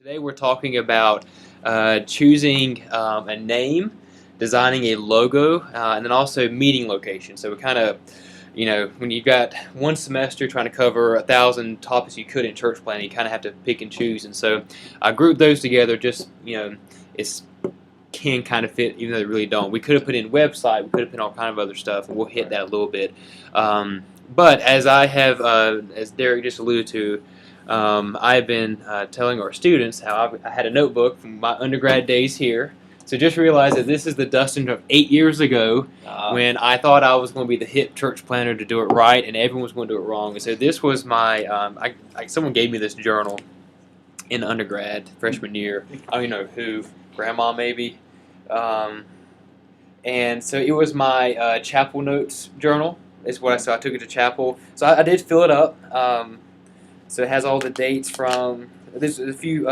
Today we're talking about choosing a name, designing a logo, and then also meeting location. So we kind of, when you've got one semester trying to cover 1,000 topics you could in church planning, you kind of have to pick and choose. And so I grouped those together. Just it's can kind of fit, even though they really don't. We could have put in website, we could have put in all kind of other stuff, and we'll hit that a little bit. But as I have, as Derek just alluded to. I've been telling our students how I had a notebook from my undergrad days here. So just realize that this is the Dustin of 8 years ago when I thought I was going to be the hip church planner to do it right and everyone was going to do it wrong. And so this was my, someone gave me this journal in undergrad, freshman year. I don't even know who, grandma maybe. And so it was my chapel notes journal is what so I took it to chapel. So I did fill it up. So it has all the dates from. There's a few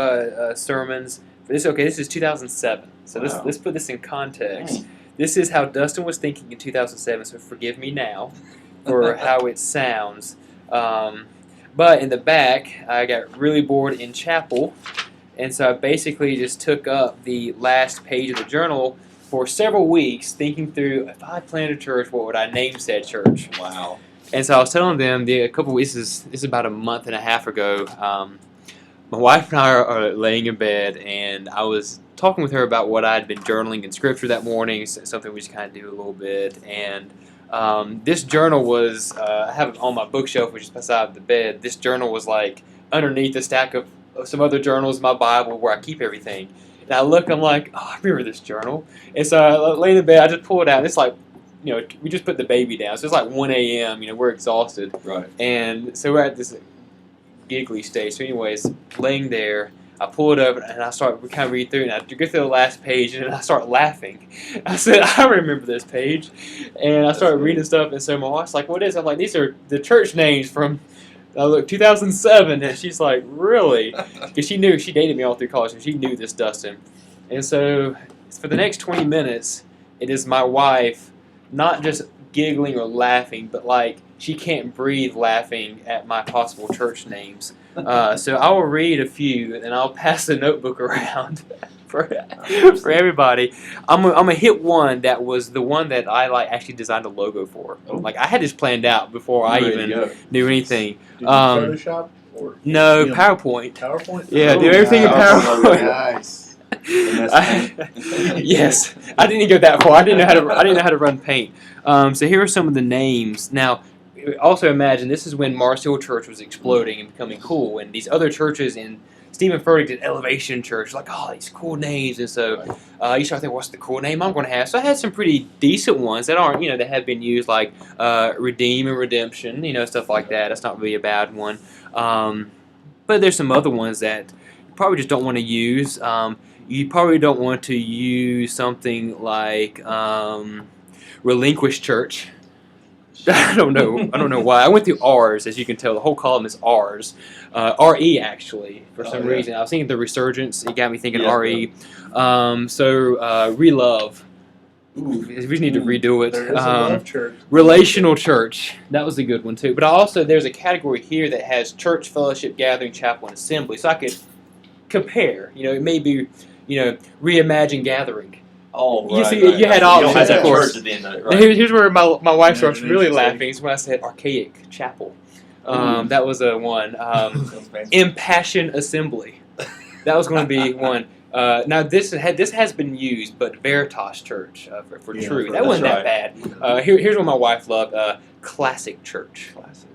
sermons. This is 2007. So Wow. let's put this in context. Dang. This is how Dustin was thinking in 2007. So forgive me now for how it sounds. But in the back, I got really bored in chapel, and so I basically just took up the last page of the journal for several weeks, thinking through if I planned a church, what would I name said church? Wow. And so I was telling them a couple weeks. This is about a month and a half ago. My wife and I are laying in bed, and I was talking with her about what I'd been journaling in Scripture that morning. Something we just kind of do a little bit. And this journal was I have it on my bookshelf, which is beside the bed. This journal was like underneath a stack of some other journals in my Bible where I keep everything. And I look, I'm like, oh, I remember this journal. And so I lay in the bed, I just pull it out. And it's like. We just put the baby down, so it's like 1 a.m. We're exhausted, Right. and so we're at this giggly stage. So, anyways, laying there, I pull it up and I start kind of read through, and I get to the last page, and I start laughing. I said, "I remember this page," and I started reading stuff. And so my wife's like, "What is it?" I'm like, "These are the church names from." 2007, and she's like, "Really?" Because she knew she dated me all through college, and she knew this Dustin. And so, for the next 20 minutes, it is my wife. Not just giggling or laughing, but like she can't breathe laughing at my possible church names. So I will read a few, and I'll pass the notebook around for everybody. I'm gonna hit one that was the one that I actually designed a logo for. Oh. Like I had this planned out before I even knew anything. Did you Photoshop or No, PowerPoint. PowerPoint? Yeah, do everything in PowerPoint. Nice. Yes, I didn't go that far. I didn't know how to run paint. So here are some of the names. Now, also imagine this is when Mars Hill Church was exploding and becoming cool, and these other churches in Stephen Furtick did Elevation Church, like these cool names, and so you start thinking, what's the cool name I'm going to have? So I had some pretty decent ones that aren't, that have been used, like Redeem and Redemption, stuff like that. That's not really a bad one. But there's some other ones that you probably just don't want to use. You probably don't want to use something like Relinquished Church. I don't know why. I went through R's, as you can tell. The whole column is R's. R-E, actually, for some reason. I was thinking the Resurgence. It got me thinking R-E. Relove. We just need to redo it. There is a love church. Relational Church. That was a good one, too. But also, there's a category here that has church, fellowship, gathering, chapel, and assembly. So I could compare. It may be... Reimagine Gathering. Oh, right. You see, you had options, of course. At the end of it, Now, right. here's where my wife starts really Interesting. laughing. Is when I said Archaic Chapel. That was a one. Impassioned Assembly. That was going to be one. Now this has been used, but Veritas Church for True. That wasn't that bad. Here's what my wife loved. Classic Church. Classic.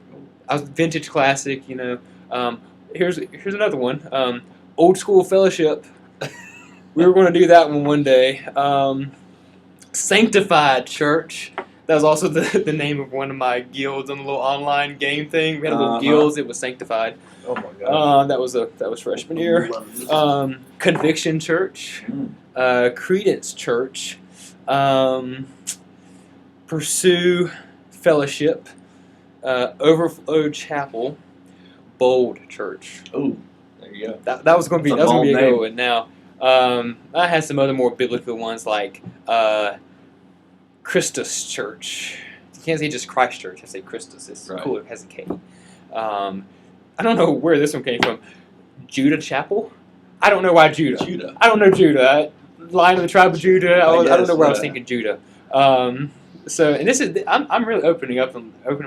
I was vintage classic. Here's another one. Old School Fellowship. We were going to do that one day. Sanctified Church. That was also the name of one of my guilds on the little online game thing. We had a little guilds. It was Sanctified. Oh my god. That was freshman year. Conviction Church. Credence Church. Pursue Fellowship. Overflow Chapel. Bold Church. Oh, there you go. That was going to be a bold good name. one. Now, I had some other more biblical ones like Christus Church. You can't say just Christ Church. I say Christus. It's cool. It has a K. I don't know where this one came from. Judah Chapel. I don't know why Judah. Judah. I don't know Judah. Lion of the tribe of Judah. I don't guess, know where I was yeah. thinking Judah. So, and this is I'm really opening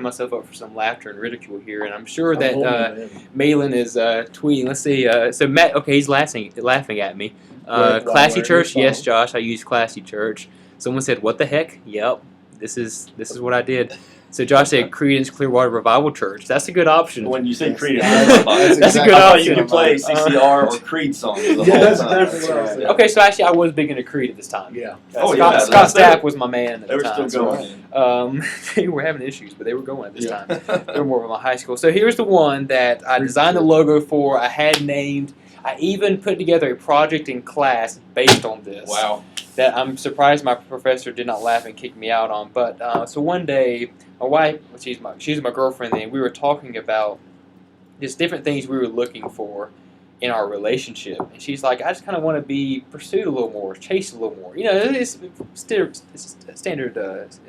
myself up for some laughter and ridicule here, and I'm sure that Malin is tweeting. Let's see. So Matt, okay, he's laughing at me. Classy Church, yes, Josh. I use Classy Church. Someone said, "What the heck?" Yep, this is what I did. So Josh said Credence Clearwater Revival Church. That's a good option. When you say Creed, That's a good I thought option. you could play CCR or Creed songs the whole that's time. exactly what I was thinking. Okay, so actually I was big into Creed at this time. Yeah. Scott Stapp was my man at They the were time. still going. They were having issues, but they were going at this time. Yeah. They were more of my high school. So here's the one that I designed the logo for. I had named. I even put together a project in class based on this. Wow. That I'm surprised my professor did not laugh and kick me out on. But so one day, my wife, she's my girlfriend, and we were talking about just different things we were looking for in our relationship. And she's like, I just kind of want to be pursued a little more, chased a little more. You know, it's a standard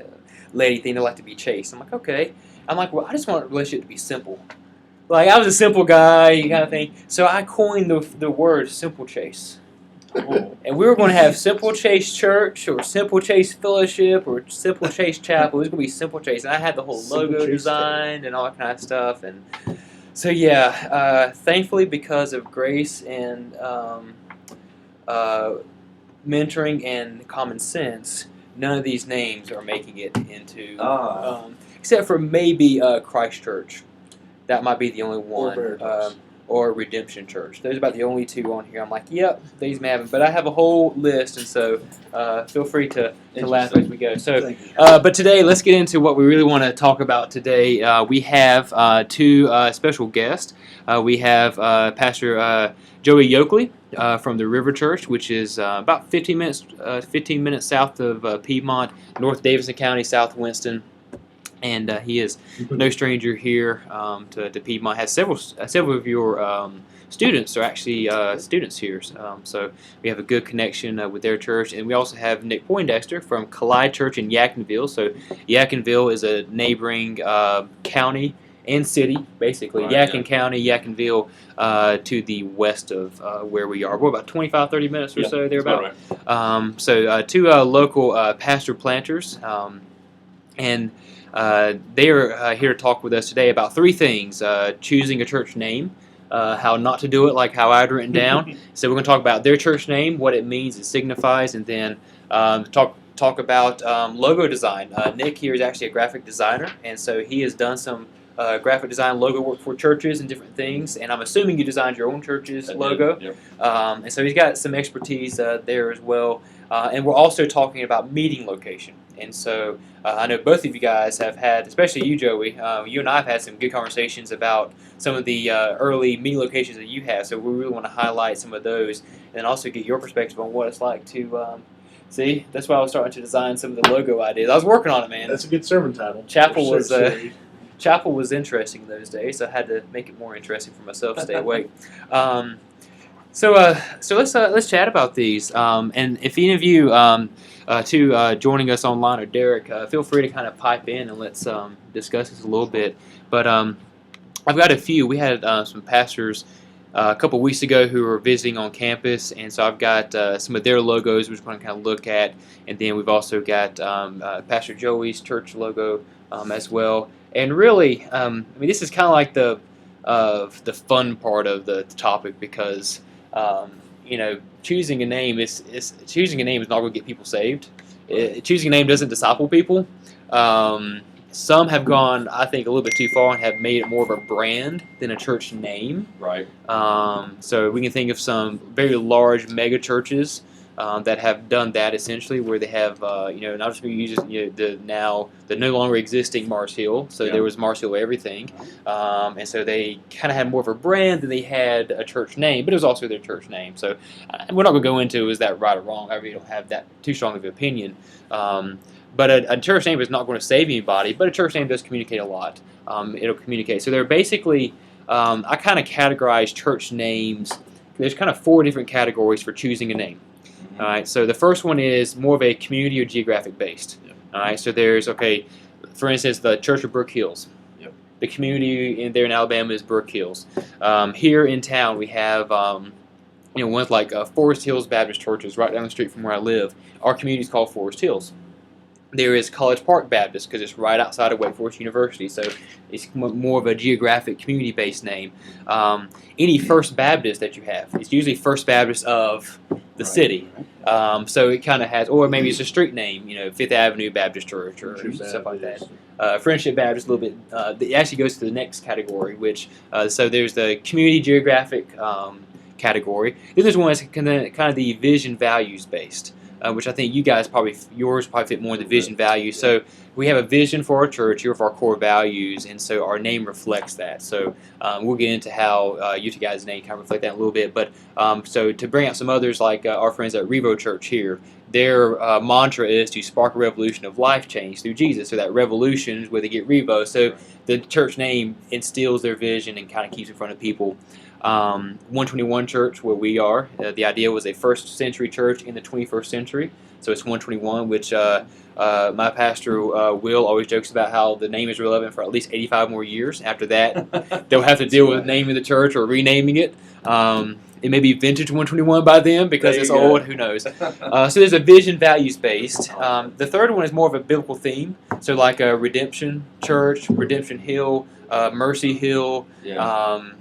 lady thing to like to be chased. I'm like, okay. I'm like, well, I just want a relationship to be simple. Like, I was a simple guy, kind of thing. So I coined the word simple chase. And we were going to have Simple Chase Church or Simple Chase Fellowship or Simple Chase Chapel. It was going to be Simple Chase. And I had the whole logo designed and all that kind of stuff. And so, yeah, thankfully, because of grace and mentoring and common sense, none of these names are making it into, except for maybe Christ Church. That might be the only one. Or Redemption Church. Those are about the only two on here. I'm like, yep, these may have them. But I have a whole list, and so feel free to laugh as we go. So, but today, let's get into what we really want to talk about today. We have two special guests. We have Pastor Joey Yokeley from the River Church, which is about 15 minutes south of Piedmont, North Davidson County, South Winston. And he is no stranger here to Piedmont. Has several of your students are actually students here. So we have a good connection with their church. And we also have Nick Poindexter from Collide Church in Yadkinville. So Yadkinville is a neighboring county and city, basically. Yadkin County, Yadkinville, to the west of where we are. We're about 25, 30 minutes or so thereabout. Right. So two local pastor planters. And they are here to talk with us today about three things: choosing a church name, how not to do it like how I'd written down. So we're going to talk about their church name, what it means, it signifies, and then talk about logo design. Nick here is actually a graphic designer, and so he has done some graphic design logo work for churches and different things. And I'm assuming you designed your own church's logo. Yep. And so he's got some expertise there as well. And we're also talking about meeting location. And so I know both of you guys have had, especially you, Joey, you and I have had some good conversations about some of the early meeting locations that you have. So we really want to highlight some of those and also get your perspective on what it's like to see. That's why I was starting to design some of the logo ideas. I was working on it, man. That's a good sermon title. Chapel was interesting in those days, so I had to make it more interesting for myself to stay awake. So let's chat about these. And if any of you joining us online or Derek, feel free to kind of pipe in and let's discuss this a little bit. But I've got a few. We had some pastors a couple weeks ago who were visiting on campus, and so I've got some of their logos we're just going to kind of look at, and then we've also got Pastor Joey's church logo as well. And really, I mean, this is kind of like the fun part of the topic because choosing a name is not going to get people saved. Choosing a name doesn't disciple people. Some have gone, I think, a little bit too far and have made it more of a brand than a church name. Right. So we can think of some very large mega churches that have done that essentially, where they have, not just going to use the no longer existing Mars Hill. So there was Mars Hill everything, and so they kind of had more of a brand than they had a church name, but it was also their church name. So we're not going to go into is that right or wrong. I really don't have that too strong of an opinion. But a church name is not going to save anybody, but a church name does communicate a lot. It'll communicate. So they're basically, I kind of categorize church names. There's kind of 4 different categories for choosing a name. All right, so the first one is more of a community or geographic based. Yep. All right, so there's, for instance, the Church of Brook Hills. Yep. The community there in Alabama is Brook Hills. Here in town we have ones like Forest Hills Baptist Church is right down the street from where I live. Our community is called Forest Hills. There is College Park Baptist because it's right outside of Wake Forest University, so it's more of a geographic, community-based name. Any First Baptist that you have, it's usually First Baptist of the city. So it kind of has, or maybe it's a street name, Fifth Avenue Baptist Church or stuff like that. Friendship Baptist, a little bit. It actually goes to the next category, which so there's the community geographic category. Then there's one that's kind of the vision values based. Which I think yours probably fit more in the vision values. So we have a vision for our church, here for our core values, and so our name reflects that. So we'll get into how you two guys' name kind of reflect that a little bit. But so to bring out some others, like our friends at Revo Church here, their mantra is to spark a revolution of life change through Jesus. So that revolution is where they get Revo. So the church name instills their vision and kind of keeps it in front of people. 121 Church, where we are. The idea was a first century church in the 21st century. So it's 121, which my pastor, Will, always jokes about how the name is relevant for at least 85 more years. After that, they'll have to deal with naming the church or renaming it. It may be vintage 121 by then because it's old. Who knows? So there's a vision values based. The third one is more of a biblical theme. So like a Redemption Church, Redemption Hill, Mercy Hill. Yeah.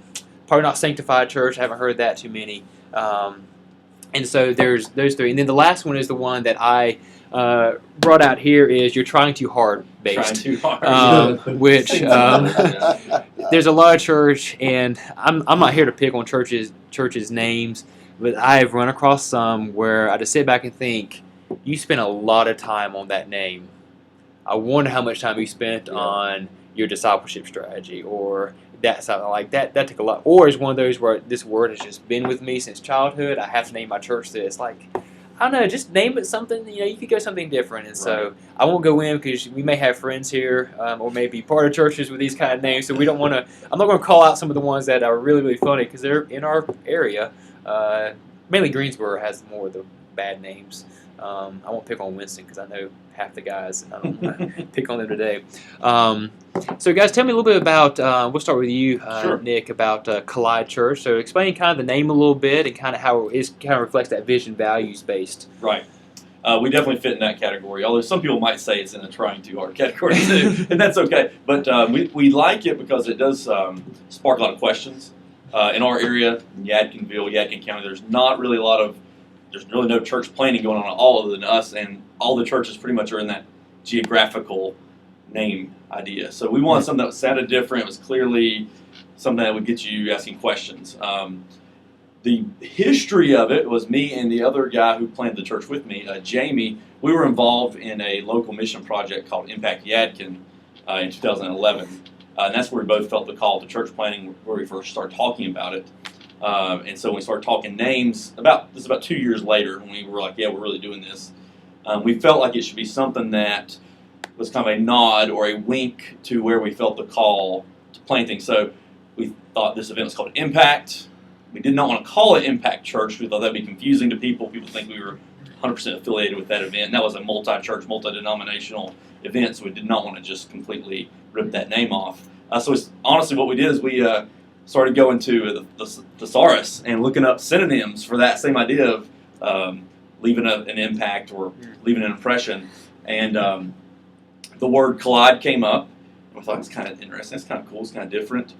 Probably not Sanctified Church. I haven't heard that too many. And so there's those three. And then the last one is the one that I brought out here is You're Trying Too Hard based. Trying too hard. Which there's a lot of church, and I'm not here to pick on churches' names, but I've run across some where I just sit back and think, you spent a lot of time on that name. I wonder how much time you spent on your discipleship strategy or that something like that. That took a lot. Or it's one of those where this word has just been with me since childhood. I have to name my church this. Like, I don't know, just name it something. You could go something different. And so I won't go in because we may have friends here or maybe part of churches with these kind of names. So we don't want to. I'm not going to call out some of the ones that are really, really funny because they're in our area. Mainly Greensboro has more of the bad names. I won't pick on Winston because I know half the guys, and I don't want to pick on them today. So, guys, tell me a little bit about, we'll start with you, Sure. Nick, about Collide Church. So explain kind of the name a little bit and kind of how it kind of reflects that vision values-based. Right. We definitely fit in that category, although some people might say it's in a trying too hard category too, and that's okay. But we like it because it does spark a lot of questions. In our area, Yadkinville, County, there's really no church planning going on at all other than us, and all the churches pretty much are in that geographical name idea. So we wanted something that sounded different. It was clearly something that would get you asking questions. The history of it was me and the other guy who planted the church with me, Jamie. We were involved in a local mission project called Impact Yadkin in 2011. And that's where we both felt the call to church planting, where we first started talking about it. And so when we started talking names, about 2 years later, when we were like, yeah, we're really doing this, we felt like it should be something that was kind of a nod or a wink to where we felt the call to planting. So we thought this event was called Impact. We did not want to call it Impact Church. We thought that would be confusing to people. People think we were 100% affiliated with that event. And that was a multi-church, multi-denominational event, so we did not want to just completely rip that name off. So it's, honestly, what we did is we started going to the thesaurus and looking up synonyms for that same idea of leaving an impact or leaving an impression. And the word collide came up. And we thought it's kind of interesting. It's kind of cool. It's kind of different.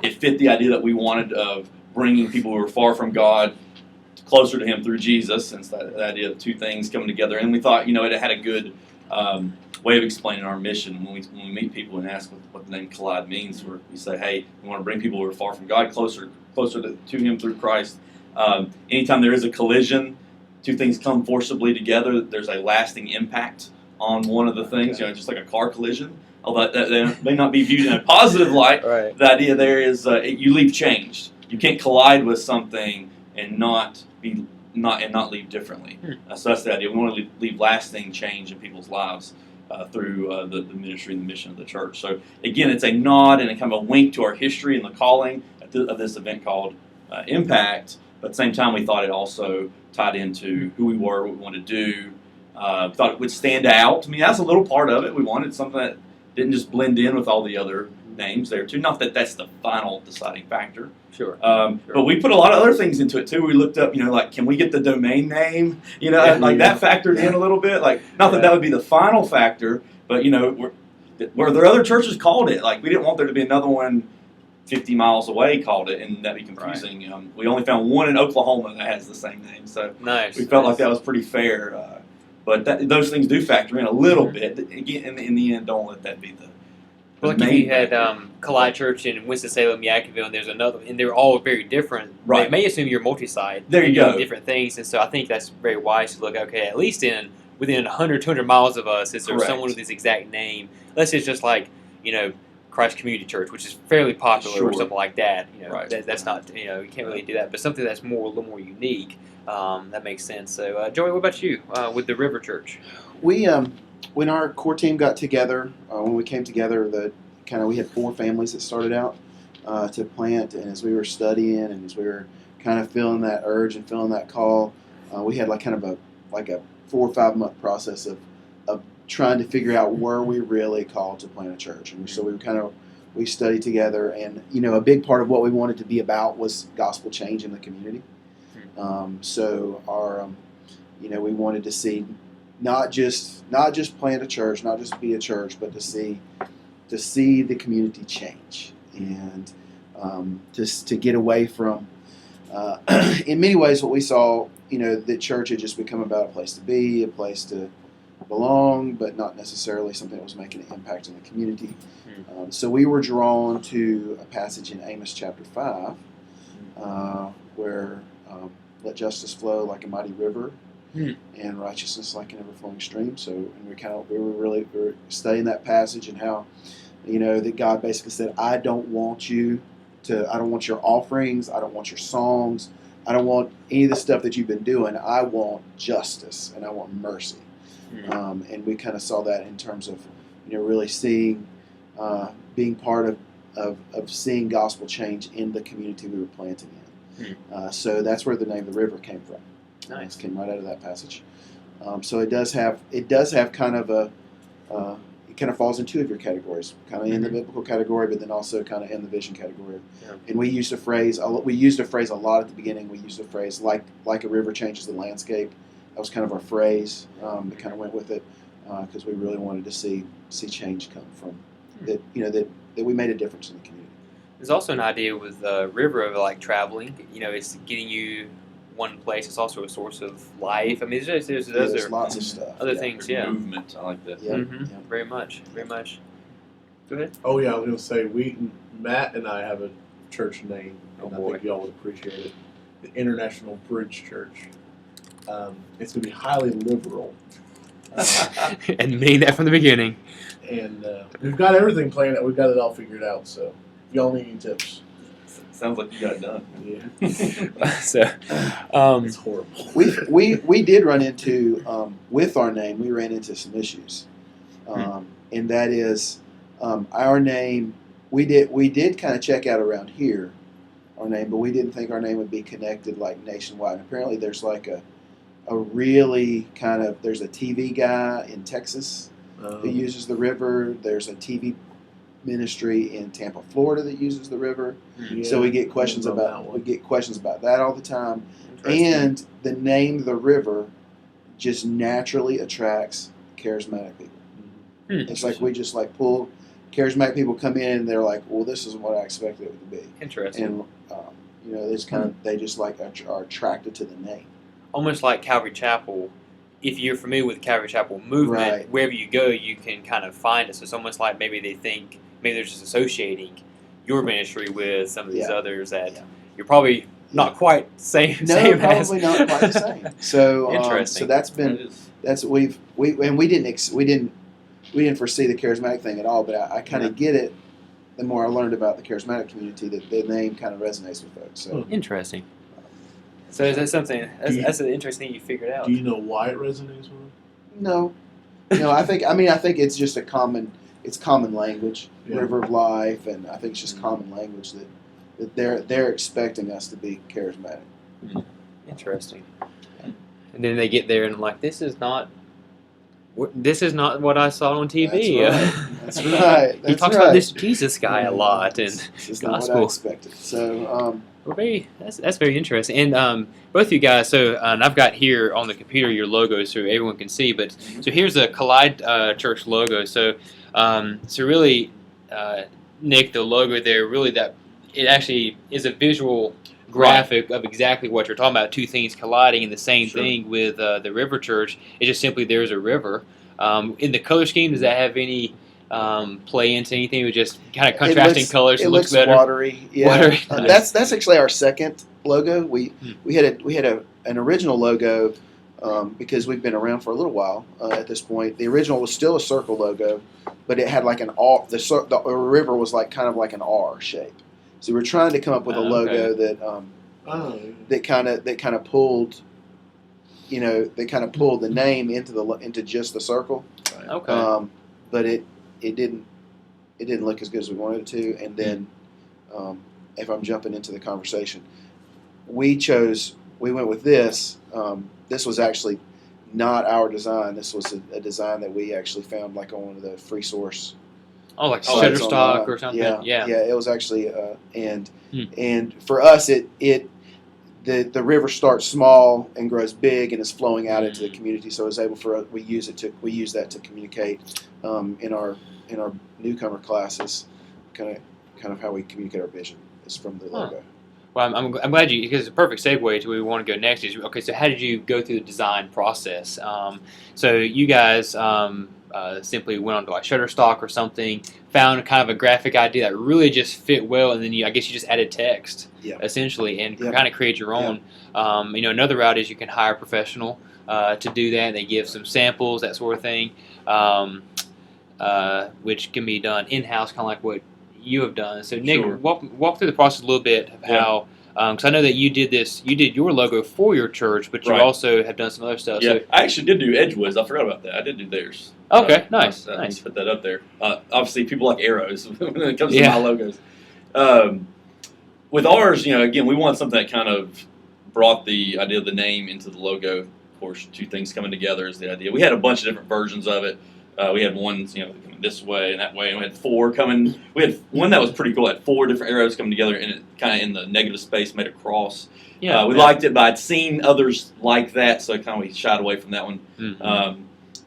It fit the idea that we wanted of bringing people who were far from God closer to Him through Jesus, and the idea of two things coming together. And we thought, it had a good way of explaining our mission when we meet people and ask what the name Collide means. Where we say, hey, we want to bring people who are far from God closer to Him through Christ. Anytime there is a collision, two things come forcibly together, there's a lasting impact on one of the things, just like a car collision. Although that may not be viewed in a positive light, Right. The idea there is you leave changed. You can't collide with something and not leave differently. So that's the idea. We want to leave lasting change in people's lives through the ministry and the mission of the church. So again, it's a nod and a kind of a wink to our history and the calling of this event called Impact. But at the same time, we thought it also tied into who we were, what we wanted to do. We thought it would stand out. I mean, that's a little part of it. We wanted something that didn't just blend in with all the other names there too. Not that that's the final deciding factor. Sure. But we put a lot of other things into it too. We looked up, like, can we get the domain name? Like that factored in a little bit. Like, not that that would be the final factor, but were there other churches called it? Like, we didn't want there to be another one 50 miles away called it, and that'd be confusing. Right. We only found one in Oklahoma that has the same name, so we felt like that was pretty fair. But those things do factor in a little bit. Again, in the end, don't let that be the like if you had Collide Church in Winston-Salem, Yakaville, and there's another, and they're all very different. Right. They may assume you're multi-site. There you go. Different things, and so I think that's very wise to look. Okay, at least within 100, 200 miles of us, is there someone with this exact name? Unless it's just like Christ Community Church, which is fairly popular, or something like that. Right. That's not you can't really do that. But something that's a little more unique, that makes sense. So, Joey, what about you with the River Church? We when our core team got together, when we came together, we had 4 families that started out to plant, and as we were studying and as we were kind of feeling that urge and feeling that call, we had a 4 or 5 month process of trying to figure out where we really called to plant a church. And so we studied together, and a big part of what we wanted to be about was gospel change in the community. So our we wanted to see not just plant a church, not just be a church, but to see the community change, and just to get away from in many ways what we saw, the church had just become about a place to be, a place to belong, but not necessarily something that was making an impact in the community. So we were drawn to a passage in Amos chapter 5, where let justice flow like a mighty river, and righteousness like an ever-flowing stream. So, and we were studying that passage, and how that God basically said, I don't want your offerings, I don't want your songs, I don't want any of the stuff that you've been doing. I want justice and I want mercy. And we kind of saw that in terms of really seeing, being part of seeing gospel change in the community we were planting in. So that's where the name of the river came from. Nice. It came right out of that passage. So it does have kind of it kind of falls in 2 of your categories, kind of in the biblical category, but then also kind of in the vision category. Yeah. And we used a phrase a lot at the beginning. We used a phrase like a river changes the landscape. That was kind of our phrase that kind of went with it, because we really wanted to see change come from that. That we made a difference in the community. There's also an idea with the river of traveling. It's getting you one place. It's also a source of life. I mean, there's lots of stuff. Other things, movement. I like that. Yeah. Very much, very much. Go ahead. Oh yeah, I was going to say Matt and I have a church name, and I think y'all would appreciate it. The International Bridge Church. It's going to be highly liberal. And mean that from the beginning. And we've got everything planned out. We've got it all figured out. So if y'all need any tips. Sounds like you got it done. Yeah. So, it's horrible. We did run into with our name. We ran into some issues, and that is our name. We did kind of check out around here, our name, but we didn't think our name would be connected nationwide. Apparently, there's a really there's a TV guy in Texas who uses the river. There's a TV ministry in Tampa, Florida that uses the river. Yeah, so we get questions about that all the time. And the name the river just naturally attracts charismatic people. It's like we just pull charismatic people come in and they're like, well, this is what I expected it to be. Interesting. And it's they just are attracted to the name. Almost like Calvary Chapel. If you're familiar with the Calvary Chapel movement, right, wherever you go, you can kind of find it. So it's almost like maybe they think, maybe they're just associating your ministry with some of these others that you're probably not quite same. No, same probably not quite the same. So interesting. So we didn't foresee the charismatic thing at all. But I kind of get it. The more I learned about the charismatic community, that the name kind of resonates with folks. So interesting. So is that something? That's an interesting thing you figured out. Do you know why it resonates with them? No. I think it's just common language, River of Life, and I think it's just common language that they're expecting us to be charismatic. Interesting. And then they get there and this is not This is not what I saw on TV. That's right. He That's talks right. about this Jesus guy a lot, and This is not what I gospel. expected. So, That's very interesting. And both of you guys, so and I've got here on the computer your logo so everyone can see. But so here's the Collide Church logo. So really, Nick, the logo there really that it actually is a visual graphic of exactly what you're talking about. Two things colliding, and the same Sure. thing with the River Church. It's just simply there's a river. In the color scheme, does that have any play into anything? With just kind of contrasting colors, It looks looks better. watery. Yeah, Watery, nice. that's actually our second logo. We had an original logo because we've been around for a little while at this point. The original was still a circle logo, but it had like an R. The river was like kind of like an R shape. So we're trying to come up with a logo that kind of pulled, the name into just the circle. Okay. But it didn't look as good as we wanted it to. And then, if I'm jumping into the conversation, we went with this. This was actually not our design. This was a design that we actually found like on one of the free source. Oh, like sites Shutterstock online. or something. Yeah. It was actually and for us the river starts small and grows big and is flowing out into the community. So it was able for us, we use that to communicate in our newcomer classes, kind of how we communicate our vision is from the logo. Well, I'm glad because it's a perfect segue to where we want to go next. Okay, so how did you go through the design process? So you guys simply went onto like Shutterstock or something, found kind of a graphic idea that really just fit well, and then I guess you just added text essentially and kind of create your own. Another route is you can hire a professional to do that. They give some samples, that sort of thing, which can be done in-house, kind of like what you have done. So Nick, Sure. walk through the process a little bit of how, because I know that you did your logo for your church, but you also have done some other stuff. Yeah, So, I actually did do Edgewood's. I forgot about that. I did do theirs. okay, nice. I put that up there. Obviously, people like arrows when it comes to Yeah. my logos. With ours, again, we want something that kind of brought the idea of the name into the logo. Of course, two things coming together is the idea. We had a bunch of different versions of it. We had ones, coming this way and that way, and we had four coming. We had one that was pretty cool. It had four different arrows coming together, and it kind of in the negative space made a cross. We liked it, but I'd seen others like that, so we shied away from that one. Mm-hmm.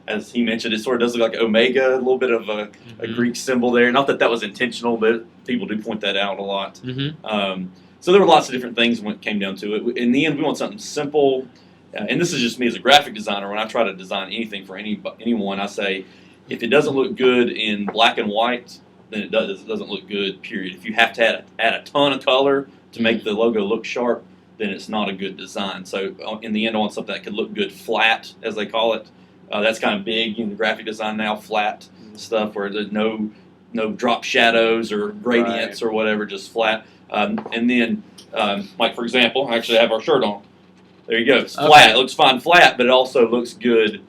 As he mentioned, it sort of does look like Omega, a little bit of a Greek symbol there. Not that was intentional, but people do point that out a lot. Mm-hmm. So there were lots of different things when it came down to it. In the end, we want something simple. And this is just me as a graphic designer. When I try to design anything for anyone, I say, if it doesn't look good in black and white, then it doesn't look good, period. If you have to add a ton of color to make the logo look sharp, then it's not a good design. So in the end, I want something that could look good flat, as they call it. That's kind of big in graphic design now, flat stuff where there's no drop shadows or gradients or whatever, just flat. And then, like for example, I actually have our shirt on. There you go. It's flat. It looks fine flat, but it also looks good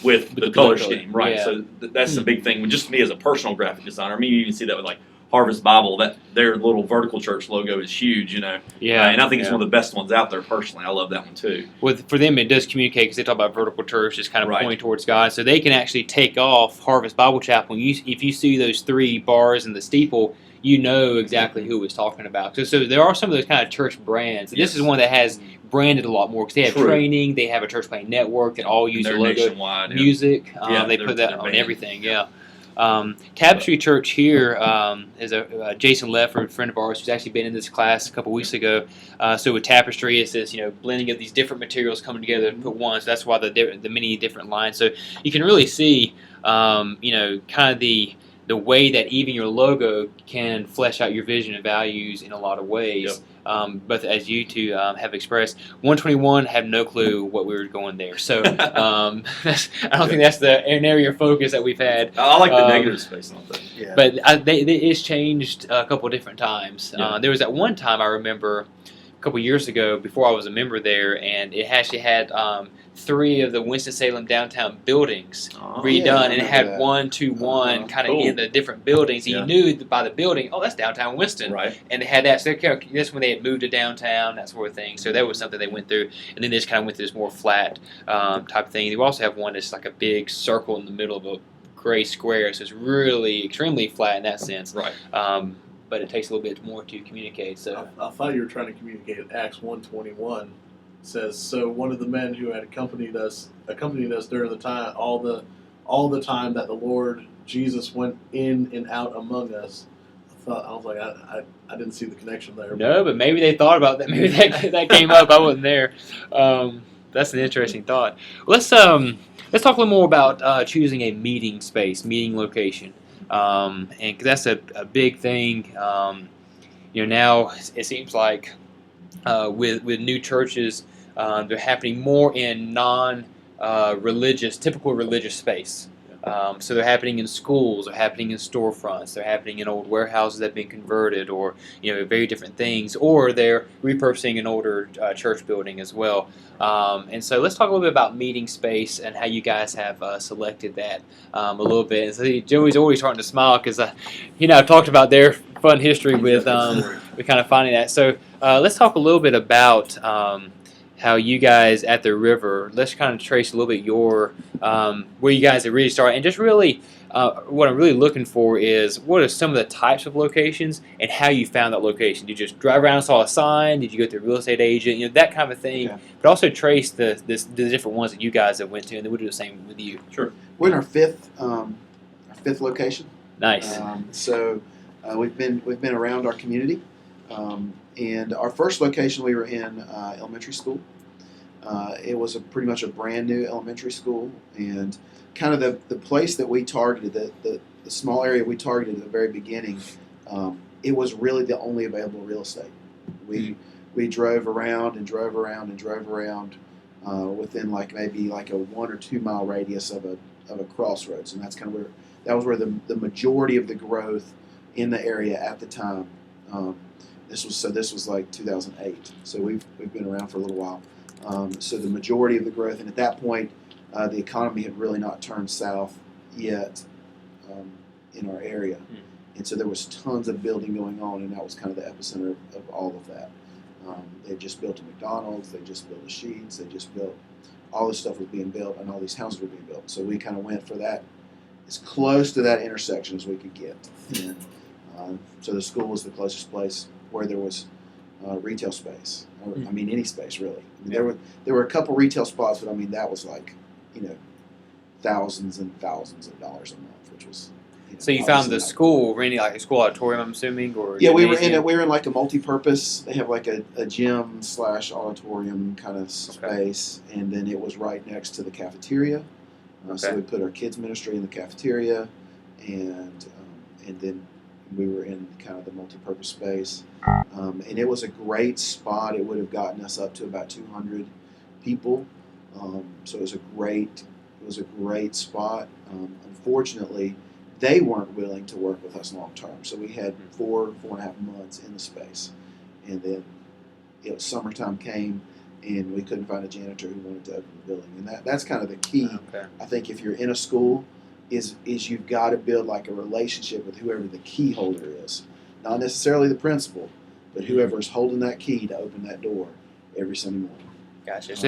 with the color scheme. Right. Yeah. So that's the big thing. Just me as a personal graphic designer. I mean, you even see that with like Harvest Bible. That their little vertical church logo is huge. Yeah. And I think it's one of the best ones out there. Personally, I love that one too. For them, it does communicate because they talk about vertical church, just kind of pointing towards God. So they can actually take off Harvest Bible Chapel. If you see those three bars in the steeple, you know exactly who it's talking about. So there are some of those kind of church brands. And this is one that has branded a lot more because they have training, they have a church plant network that all use the logo, nationwide, music. They put that on everything. Tapestry Church here is a Jason Lefford, a friend of ours, who's actually been in this class a couple weeks ago. So with Tapestry, it's this blending of these different materials coming together to put one. So that's why the many different lines. So you can really see kind of the way that even your logo can flesh out your vision and values in a lot of ways. But as you two have expressed, 121 have no clue what we were going there. So I don't think that's an area of focus that we've had. I like the negative space on that. Yeah. But it's changed a couple of different times. There was at one time I remember couple years ago before I was a member there, and it actually had 3 of the Winston-Salem downtown buildings Oh, redone, yeah, I and it remember had that. 1-2-1 kind of Cool. in the different buildings. And Yeah. you knew that by the building, oh, that's downtown Winston. Right. And they had that. So that's when they had moved to downtown, that sort of thing. So that was something they went through. And then they just kind of went through this more flat type of thing. You also have one that's like a big circle in the middle of a gray square. So it's really extremely flat in that sense. Right. But it takes a little bit more to communicate. So I thought you were trying to communicate. Acts 1:21 says, "So one of the men who had accompanied us during the time, all the time that the Lord Jesus went in and out among us." I was like, I didn't see the connection there. no, but maybe they thought about that. Maybe that came up. I wasn't there. That's an interesting thought. Let's talk a little more about choosing a meeting space, meeting location, and 'cause that's a big thing. Now it seems like with new churches, they're happening more in non-religious, typical religious space. So they're happening in schools, they're happening in storefronts, they're happening in old warehouses that have been converted, or very different things, or they're repurposing an older church building as well. And so let's talk a little bit about meeting space and how you guys have selected that a little bit. And so Joey's always starting to smile because I've talked about their fun history with kind of finding that. So let's talk a little bit about how you guys at the river. Let's kind of trace a little bit your where you guys have really started, and just really what I'm really looking for is what are some of the types of locations and how you found that location. Did you just drive around and saw a sign? Did you go through a real estate agent? That kind of thing. Okay. But also trace the different ones that you guys have went to, and then we'll do the same with you. Sure. We're in our fifth location. Nice. So we've been around our community, and our first location we were in elementary school. It was pretty much a brand new elementary school, and kind of the place that we targeted, the small area we targeted at the very beginning, it was really the only available real estate. We drove around and drove around and drove around within maybe a 1 or 2 mile radius of a crossroads, and that's kind of where the majority of the growth in the area at the time. This was like 2008, so we've been around for a little while. So the majority of the growth, and at that point, the economy had really not turned south yet in our area, and so there was tons of building going on, and that was kind of the epicenter of all of that. They just built a McDonald's, they just built a Sheetz, they just built all this stuff was being built, and all these houses were being built. So we kind of went for that as close to that intersection as we could get. And so the school was the closest place where there was retail space. I mean, any space really. I mean, there were a couple retail spots, but I mean that was thousands and thousands of dollars a month, which was. So you found the school renting like a school auditorium, I'm assuming, or yeah, we were in like a multi-purpose. They have like a gym / auditorium kind of space, and then it was right next to the cafeteria. So we put our kids ministry in the cafeteria, and then we were in kind of the multi-purpose space, and it was a great spot. It would have gotten us up to about 200 people, so it was a great spot. Unfortunately, they weren't willing to work with us long term, so we had 4.5 months in the space, and then summertime came, and we couldn't find a janitor who wanted to open the building, and that's kind of the key. Okay. I think if you're in a school, is you've got to build like a relationship with whoever the key holder is, not necessarily the principal, but whoever is holding that key to open that door every Sunday morning. Gotcha. So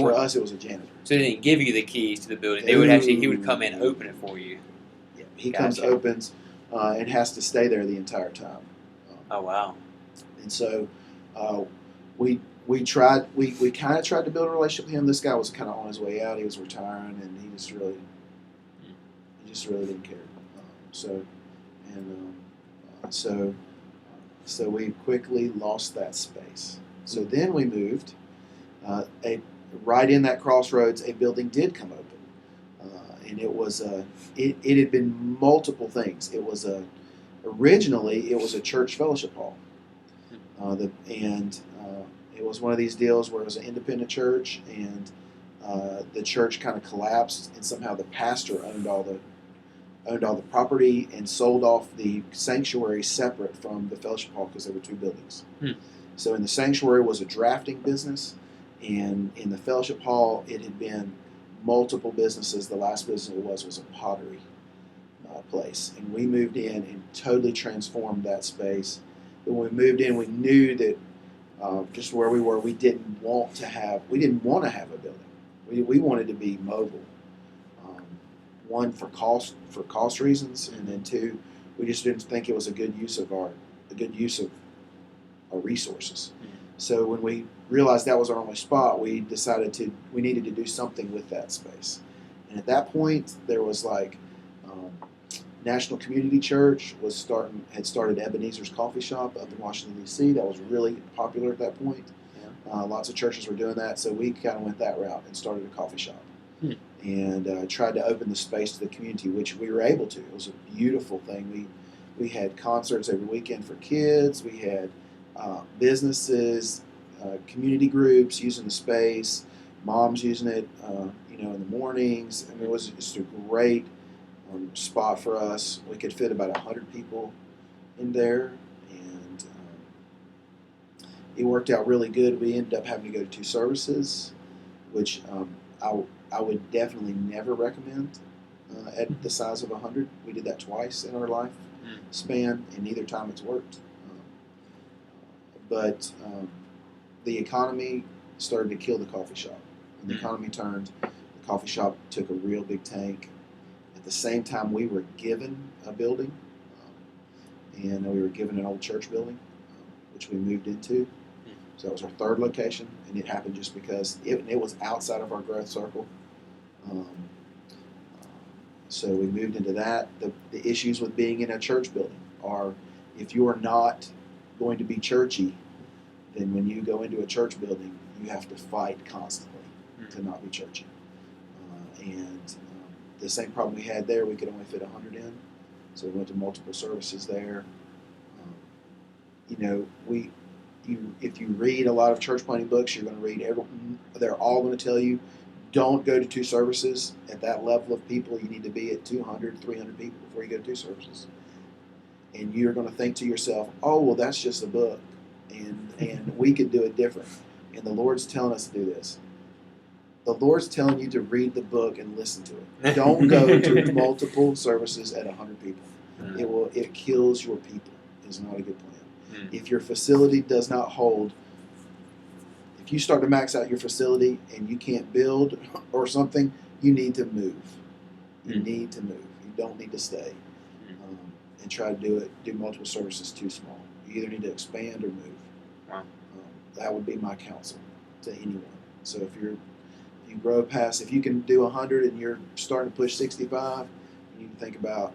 for us, it was a janitor. So they didn't give you the keys to the building. He would come in and open it for you. Yeah, he comes, opens, and has to stay there the entire time. Oh wow! And so we kind of tried to build a relationship with him. This guy was kind of on his way out. He was retiring, and he just really didn't care. So we quickly lost that space. So then we moved. Right in that crossroads, a building did come open, and it was it had been multiple things. It was originally it was a church fellowship hall, it was one of these deals where it was an independent church, and the church kind of collapsed, and somehow the pastor owned all the property and sold off the sanctuary separate from the fellowship hall because there were two buildings. So in the sanctuary was a drafting business, and in the fellowship hall it had been multiple businesses. The last business it was a pottery place, and we moved in and totally transformed that space. But when we moved in, we knew that just where we were, we didn't want to have a building. We wanted to be mobile. One, for cost reasons, and then two, we just didn't think it was a good use of our resources. Mm. So when we realized that was our only spot, we decided we needed to do something with that space. And at that point, there was National Community Church had started Ebenezer's Coffee Shop up in Washington, D.C. That was really popular at that point. Yeah. Lots of churches were doing that, so we kind of went that route and started a coffee shop. Hmm. And tried to open the space to the community, which we were able to. It was a beautiful thing. We had concerts every weekend for kids. We had businesses, community groups using the space, moms using it, in the mornings. I mean, it was just a great spot for us. We could fit about 100 people in there, and it worked out really good. We ended up having to go to 2 services, which I would definitely never recommend at the size of 100. We did that twice in our life span, and neither time it's worked. But the economy started to kill the coffee shop. When the economy turned, the coffee shop took a real big tank. At the same time, we were given a building, and we were given an old church building, which we moved into. So that was our 3rd location, and it happened just because it was outside of our growth circle. So we moved into that. The issues with being in a church building are, if you are not going to be churchy, then when you go into a church building, you have to fight constantly to not be churchy. The same problem we had there, we could only fit 100 in, so we went to multiple services there. If you read a lot of church planting books, you're going to read they're all going to tell you, don't go to 2 services. At that level of people, you need to be at 200, 300 people before you go to 2 services. And you're going to think to yourself, oh, well, that's just a book, and we could do it different. And the Lord's telling us to do this. The Lord's telling you to read the book and listen to it. Don't go to multiple services at 100 people. It kills your people. It's not a good plan. If your facility does not hold, if you start to max out your facility and you can't build or something, you need to move. You need to move. You don't need to stay and try to do multiple services too small. You either need to expand or move. Wow. That would be my counsel to anyone. So if you grow past, if you can do 100 and you're starting to push 65, you need to think about,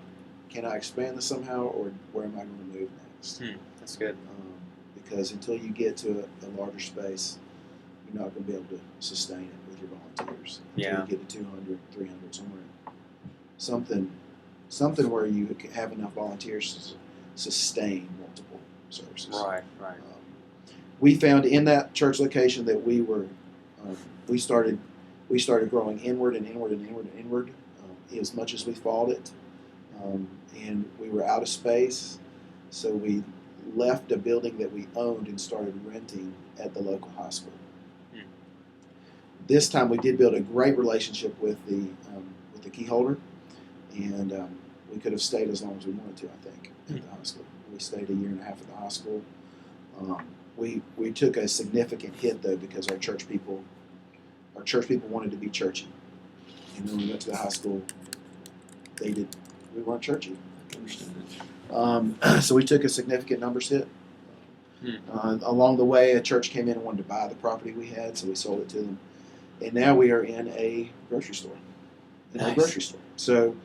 can I expand this somehow, or where am I going to move next? That's good. Because until you get to a larger space, you're not going to be able to sustain it with your volunteers. Until you get to 200, 300, something where you have enough volunteers to sustain multiple services. Right. We found in that church location that we started growing inward and inward and inward and inward as much as we fought it. And we were out of space, so we left a building that we owned and started renting at the local high school. This time we did build a great relationship with the key holder, and we could have stayed as long as we wanted to, I think, at the high school. We stayed 1.5 years at the high school. We took a significant hit, though, because our church people wanted to be churchy. And when we went to the high school, we weren't churchy. So we took a significant numbers hit. Along the way, a church came in and wanted to buy the property we had, so we sold it to them. And now we are in a grocery store. So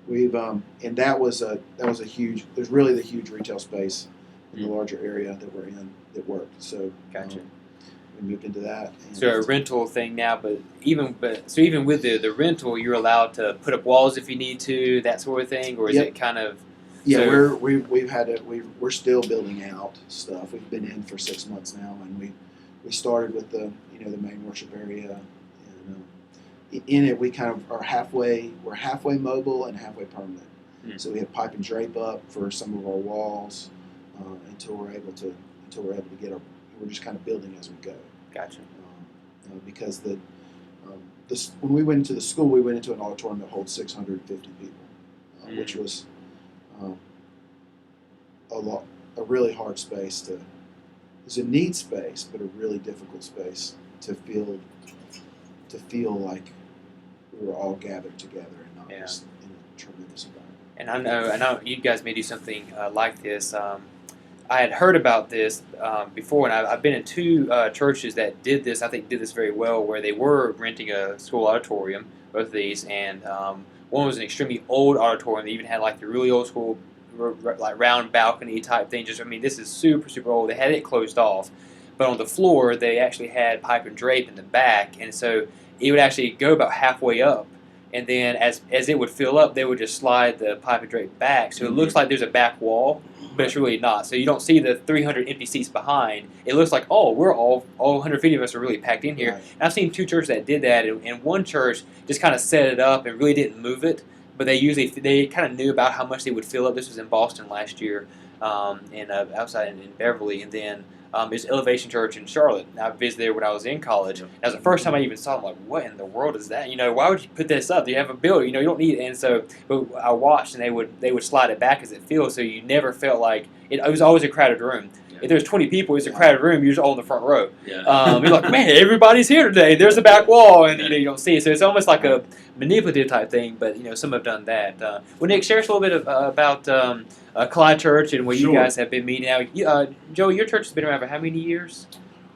we've and that was a huge. There's really the huge retail space in the larger area that we're in that worked. So Gotcha. We moved into that. So a rental thing now, but even with the rental, you're allowed to put up walls if you need to, that sort of thing, or is it kind of? Yeah, so, we're still building out stuff. We've been in for 6 months now, and we started with the main worship area, and in it we kind of are halfway mobile and halfway permanent. So we have pipe and drape up for some of our walls until we're able to get our we're just kind of building as we go. Gotcha. Because when we went into the school, we went into an auditorium that holds 650 people, which was a really hard space to. It's a neat space, but a really difficult space to feel like we were all gathered together and not just in a tremendous environment. And I know you guys may do something like this. I had heard about this before, and I've been in two churches that did this. I think did this very well, where they were renting a school auditorium, both of these, and one was an extremely old auditorium. They even had like the really old school, like round balcony type thing. Just, I mean, this is super, super old. They had it closed off, but on the floor they actually had pipe and drape in the back, and so it would actually go about halfway up. And then as it would fill up, they would just slide the pipe and drape back. So it looks like there's a back wall, but it's really not. So you don't see the 300 empty seats behind. It looks like, oh, we're all 150 of us are really packed in here. Right. And I've seen two churches that did that, and one church just kind of set it up and really didn't move it. But they kind of knew about how much they would fill up. This was in Boston last year, and outside in Beverly, and then there's Elevation Church in Charlotte. I visited there when I was in college. That was the first time I even saw it. I'm like, what in the world is that? Why would you put this up? You have a building. You don't need it. And so, but I watched, and they would slide it back as it filled, so you never felt like it was always a crowded room. Yeah. If there's 20 people, it's a crowded room. You're just all in the front row. Yeah. You're like, man, everybody's here today. There's a back wall, and you don't see it. So it's almost like a manipulative type thing. But some have done that. Well, Nick, share us a little bit about Collide Church and where you guys have been meeting now. Joe, your church has been around for how many years?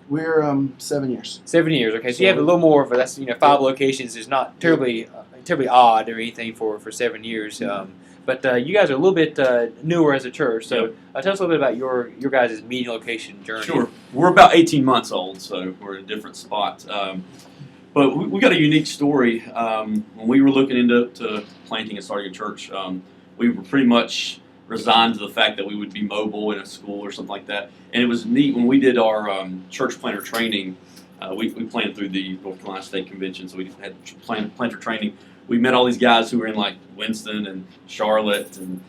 We're 7 years. 7 years. Okay, so you have a little more of that's 5 locations is not terribly odd or anything for 7 years. But you guys are a little bit newer as a church, so tell us a little bit about your guys' meeting location journey. Sure. We're about 18 months old, so we're in a different spot. But we got a unique story. When we were looking into planting and starting a church, we were pretty much resigned to the fact that we would be mobile in a school or something like that. And it was neat when we did our church planter training. We planned through the North Carolina State Convention, so we had planter training. We met all these guys who were in like Winston and Charlotte and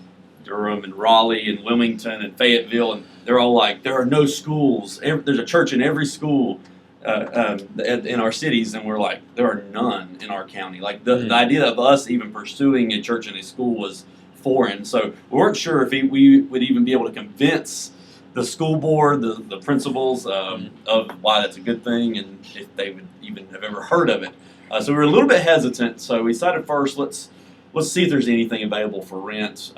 Durham and Raleigh and Wilmington and Fayetteville, and they're all like, there are no schools. There's a church in every school in our cities, and we're like, there are none in our county. Like the idea of us even pursuing a church in a school was foreign, so we weren't sure if we would even be able to convince the school board, the principals of why that's a good thing, and if they would even have ever heard of it. So we were a little bit hesitant. So we decided first, let's see if there's anything available for rent.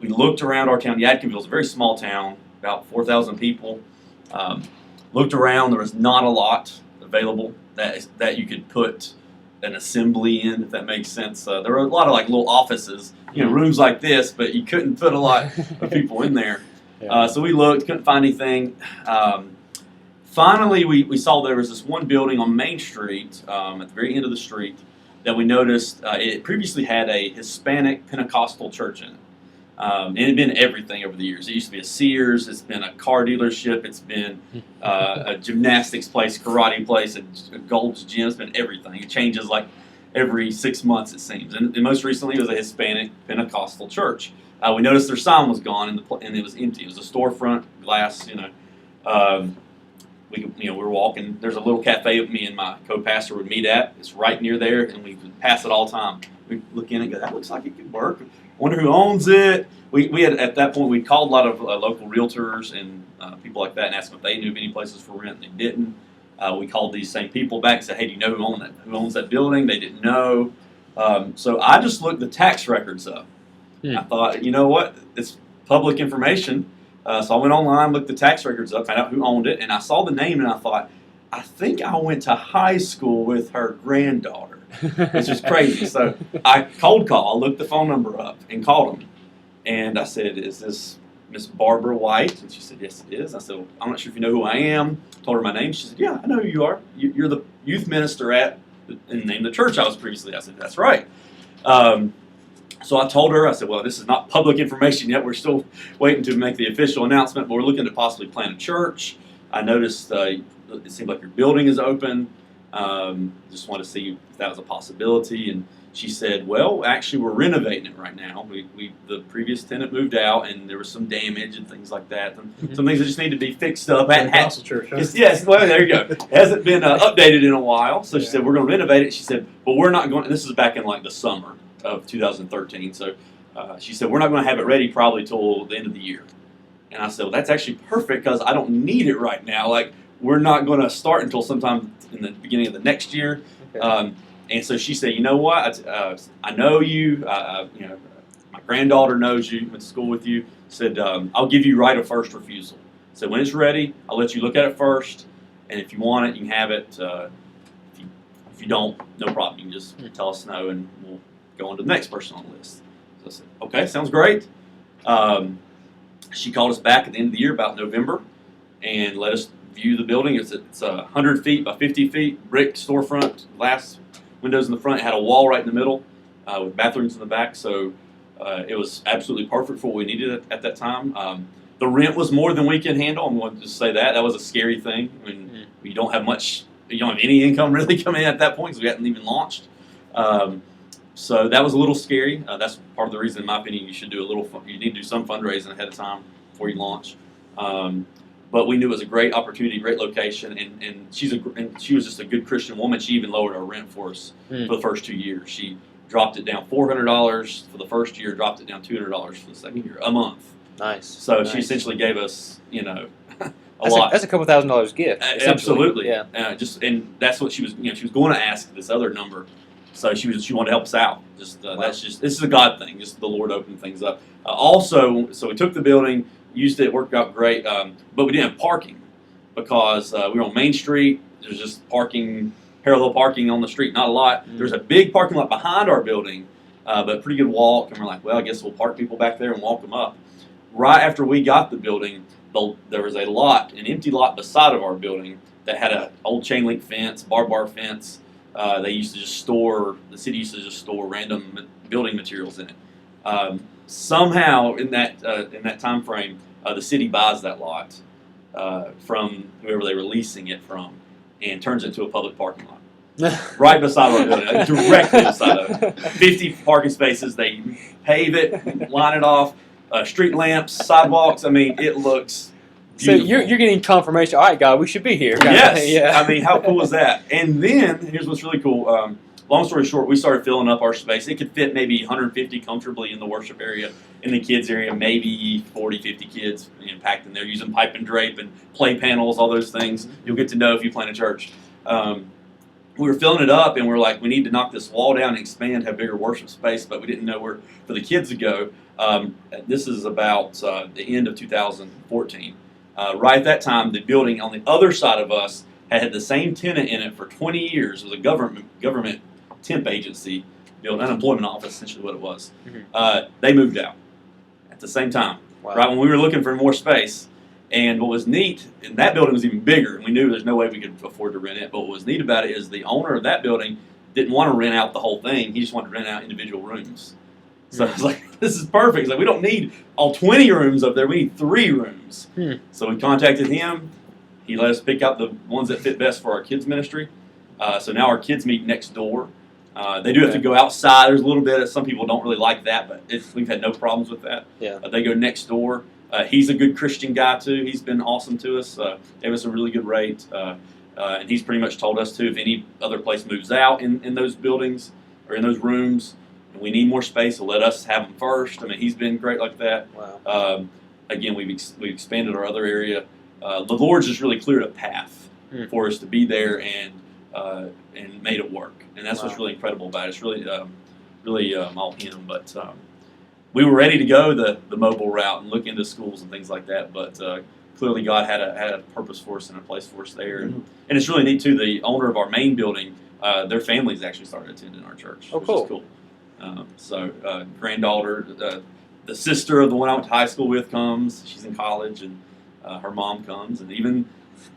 We looked around our town. Yadkinville's a very small town, about 4,000 people. Looked around. There was not a lot available that you could put an assembly in, if that makes sense. There were a lot of like little offices, rooms like this, but you couldn't put a lot of people in there. So we looked, couldn't find anything. Finally, we saw there was this one building on Main Street, at the very end of the street, that we noticed it previously had a Hispanic Pentecostal church in it. And it had been everything over the years. It used to be a Sears, it's been a car dealership, it's been a gymnastics place, karate place, a Gold's Gym, it's been everything. It changes like every 6 months, it seems. And most recently, it was a Hispanic Pentecostal church. We noticed their sign was gone and it was empty. It was a storefront, glass, we were walking. There's a little cafe me and my co-pastor would meet at. It's right near there, and we would pass it all the time. We look in and go, that looks like it could work. Wonder who owns it. We had at that point we called a lot of local realtors and people like that and asked them if they knew of any places for rent, and they didn't. We called these same people back and said, hey, do you know who owns that building? They didn't know. So I just looked the tax records up. I thought, you know what? It's public information. So I went online, looked the tax records up, found out who owned it, and I saw the name, and I thought, I think I went to high school with her granddaughter, which is crazy. So I cold call. I looked the phone number up and called them, and I said, is this Miss Barbara White? And she said, yes, it is. I said, well, I'm not sure if you know who I am. I told her my name. She said, yeah, I know who you are. You're the youth minister and named the church I was previously. I said, that's right. So I told her, I said, well, this is not public information yet. We're still waiting to make the official announcement, but we're looking to possibly plant a church. I noticed it seemed like your building is open. Just wanted to see if that was a possibility. And she said, "Well, actually, we're renovating it right now. The previous tenant moved out, and there was some damage and things like that. And some things that just need to be fixed up." Pentecostal church, huh? Yes, well, there you go. It hasn't been updated in a while, so she said we're going to renovate it. She said, "But we're not going." This is back in like the summer of 2013. So she said we're not going to have it ready probably till the end of the year. And I said, "Well, that's actually perfect because I don't need it right now. Like we're not going to start until sometime in the beginning of the next year." Okay. And so she said, "You know what? I know you. You know, my granddaughter knows you. Went to school with you. Said I'll give you right of first refusal. So when it's ready, I'll let you look at it first, and if you want it, you can have it. If you don't, no problem. You can just tell us no, and we'll go on to the next person on the list." So I said, "Okay, sounds great." She called us back at the end of the year, about November, and let us view the building. It's 100 feet by 50 feet, brick storefront, glass windows in the front. It had a wall right in the middle with bathrooms in the back. So it was absolutely perfect for what we needed at that time. The rent was more than we could handle. I'm going to just say that. That was a scary thing. I mean, you don't have much, you don't have any income really coming in at that point because we hadn't even launched. So that was a little scary. That's part of the reason, in my opinion, you should do you need to do some fundraising ahead of time before you launch. But we knew it was a great opportunity, great location, and she was just a good Christian woman. She even lowered our rent for us for the first 2 years. She dropped it down $400 for the first year, dropped it down $200 for the second year, a month. Nice. So nice. She essentially gave us, a lot. That's a couple $1,000s gift. Absolutely. Yeah. And that's what she was. She was going to ask this other number. So she wanted to help us out. Wow. This is a God thing. Just the Lord opened things up. Also, so we took the building, used it, worked out great. But we didn't have parking because we were on Main Street. There's just parallel parking on the street, not a lot. There's a big parking lot behind our building, but pretty good walk. And we're like, well, I guess we'll park people back there and walk them up. Right after we got the building, there was an empty lot beside of our building that had an old chain link fence, barbed wire fence. The city used to just store random building materials in it. Somehow in that time frame, the city buys that lot from whoever they were leasing it from and turns it into a public parking lot. Right beside our building, directly beside of it. 50 parking spaces. They pave it, line it off, street lamps, sidewalks. I mean, it looks beautiful. So you're getting confirmation. All right, God, we should be here. Yes. Yeah. I mean, how cool is that? And then here's what's really cool. Long story short, we started filling up our space. It could fit maybe 150 comfortably in the worship area. In the kids area, maybe 40, 50 kids packed in there using pipe and drape and play panels, all those things. You'll get to know if you plan a church. We were filling it up, and we're like, we need to knock this wall down and expand, have bigger worship space, but we didn't know where for the kids to go. This is about the end of 2014. Right at that time, the building on the other side of us had the same tenant in it for 20 years. It was a government temp agency, unemployment office, essentially what it was. They moved out at the same time, right when we were looking for more space. And what was neat, and that building was even bigger, and we knew there's no way we could afford to rent it, but what was neat about it is the owner of that building didn't want to rent out the whole thing. He just wanted to rent out individual rooms. So I was like, this is perfect. He's like, we don't need all 20 rooms up there. We need 3 rooms. So we contacted him. He let us pick out the ones that fit best for our kids' ministry. So now our kids meet next door. They do have to go outside. There's a little bit. Some people don't really like that, but we've had no problems with that. Yeah. They go next door. He's a good Christian guy, too. He's been awesome to us. Gave us a really good rate. And he's pretty much told us, too, if any other place moves out in those buildings or in those rooms, and we need more space, so let us have them first. I mean, he's been great like that. Wow. Again, we've expanded our other area. The Lord's just really cleared a path for us to be there and made it work. And that's what's really incredible about it. It's really all him. But we were ready to go the mobile route and look into schools and things like that. But clearly God had a purpose for us and a place for us there. And it's really neat, too. The owner of our main building, their families actually started attending our church. Oh, which cool. is cool. Granddaughter, the sister of the one I went to high school with comes. She's in college, and her mom comes, and even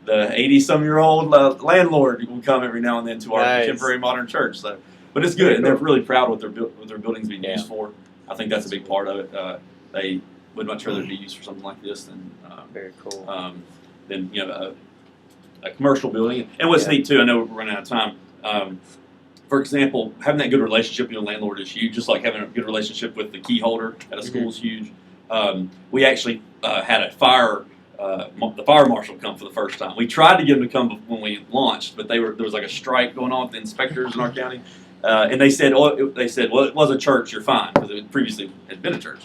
the 80-some-year-old landlord will come every now and then to our contemporary modern church. So, but it's good, and they're really proud of what their building's being used for. I think that's a big part of it. They would much rather be used for something like this than very cool. Than a commercial building. And what's neat too, I know we're running out of time. for example, having that good relationship with your landlord is huge. Just like having a good relationship with the key holder at a school is huge. We actually had the fire marshal come for the first time. We tried to get them to come when we launched, but there was like a strike going on with the inspectors in our county, and they said, well, it was a church. You're fine, because it previously had been a church.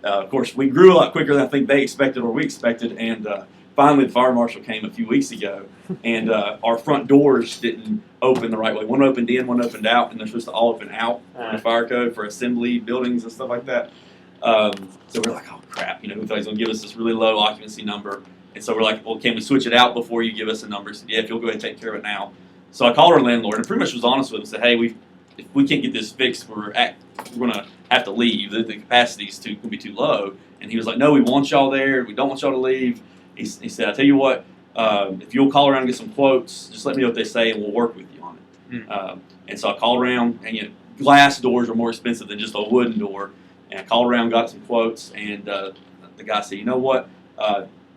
Of course, we grew a lot quicker than I think they expected or we expected, and finally the fire marshal came a few weeks ago, and our front doors didn't open the right way. One opened in, one opened out, and they're supposed to all open out for the fire code for assembly buildings and stuff like that. So we're like, oh crap, we thought he was going to give us this really low occupancy number. And so we're like, well, can we switch it out before you give us a number? He said, yeah, if you'll go ahead and take care of it now. So I called our landlord and pretty much was honest with him. Said, hey, if we can't get this fixed, we're going to have to leave. The capacity is going to be too low. And he was like, no, we want y'all there. We don't want y'all to leave. He said, I'll tell you what, if you'll call around and get some quotes, just let me know what they say and we'll work with you on it. And so I called around, and glass doors are more expensive than just a wooden door. And I called around, got some quotes, and the guy said, you know what,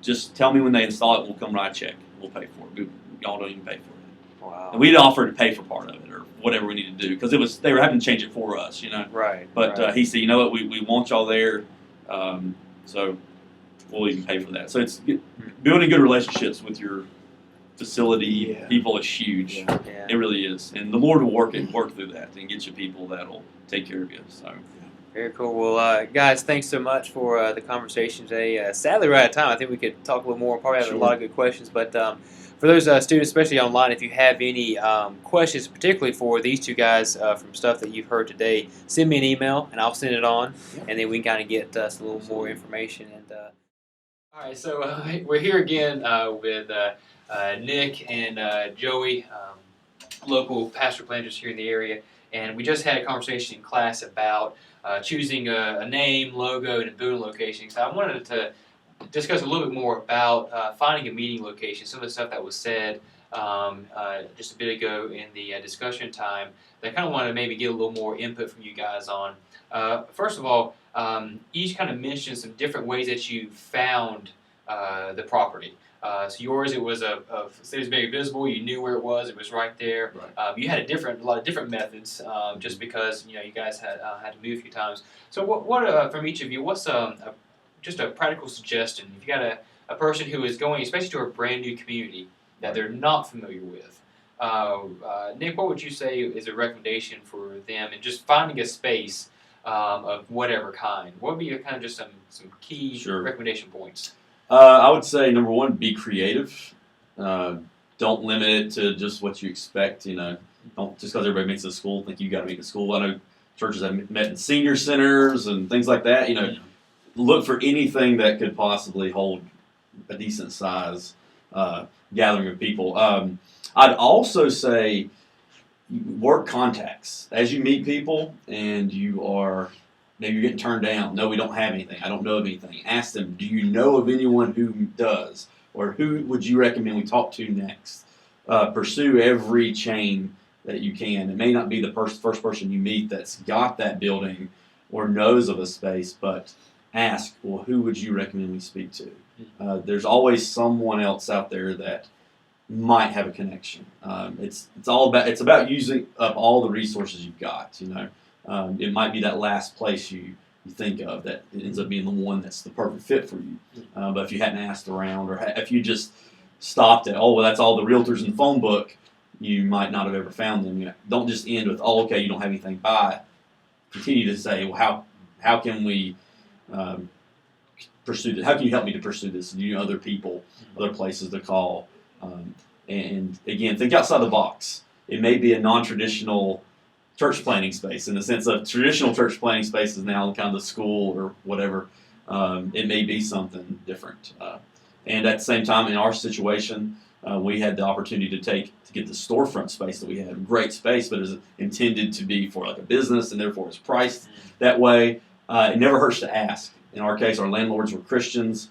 just tell me when they install it, and we'll come write a check. We'll pay for it. Y'all don't even pay for it. Wow. And we'd offered to pay for part of it or whatever we needed to do, because they were having to change it for us, Right. But right. He said, you know what, we want y'all there, so we'll even pay for that. So it's building good relationships with your facility people is huge. Yeah. Yeah. It really is. And the Lord will work through that and get you people that'll take care of you. So. Very cool. Well, guys, thanks so much for the conversation today. Sadly, we're out of time. I think we could talk a little more. Probably have a lot of good questions. But for those students, especially online, if you have any questions, particularly for these two guys from stuff that you've heard today, send me an email and I'll send it on, and then we can kind of get us a little more information. And all right, so we're here again with Nick and Joey, local pastor planters here in the area, and we just had a conversation in class about choosing a name, logo, and a building location. So I wanted to discuss a little bit more about finding a meeting location, some of the stuff that was said just a bit ago in the discussion time that I kind of wanted to maybe get a little more input from you guys on. First of all, each kind of mentioned some different ways that you found the property. So yours, it was it was very visible. You knew where it was right there. Right. You had a lot of different methods, just because you guys had to move a few times. So what from each of you? What's just a practical suggestion? If you got a person who is going, especially to a brand new community that they're not familiar with, Nick, what would you say is a recommendation for them in just finding a space of whatever kind? What would be kind of just some key recommendation points? I would say, number one, be creative. Don't limit it to just what you expect. Don't just because everybody meets at school think you got to meet at school. I know churches have met in senior centers and things like that. Look for anything that could possibly hold a decent size gathering of people. I'd also say work contacts as you meet people, and maybe you're getting turned down. No, we don't have anything. I don't know of anything. Ask them, do you know of anyone who does? Or who would you recommend we talk to next? Pursue every chain that you can. It may not be the first person you meet that's got that building or knows of a space, but ask, well, who would you recommend we speak to? There's always someone else out there that might have a connection. It's about using up all the resources you've got. It might be that last place you think of that ends up being the one that's the perfect fit for you. But if you hadn't asked around, or if you just stopped at, that's all the realtors in the phone book, you might not have ever found them. Don't just end with, okay, you don't have anything by. Continue to say, well, how can we pursue this? How can you help me to pursue this? And other people, other places to call. And again, think outside the box. It may be a non-traditional church planning space, in the sense of traditional church planning space is now kind of the school or whatever. It may be something different. And at the same time, in our situation, we had the opportunity to get the storefront space that we had. A great space, but it was intended to be for like a business, and therefore it's priced that way. It never hurts to ask. In our case, our landlords were Christians.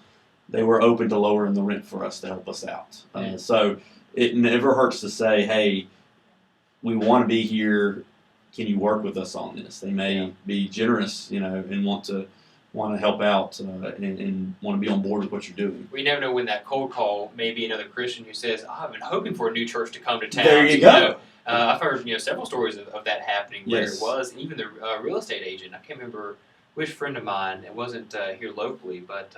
They were open to lowering the rent for us to help us out. So it never hurts to say, hey, we want to be here. Can you work with us on this? They may be generous, and want to help out and want to be on board with what you're doing. We never know when that cold call may be another Christian who says, I've been hoping for a new church to come to town. There you go. I've heard several stories of that happening where Yes. it was even the real estate agent. I can't remember which friend of mine. It wasn't here locally, but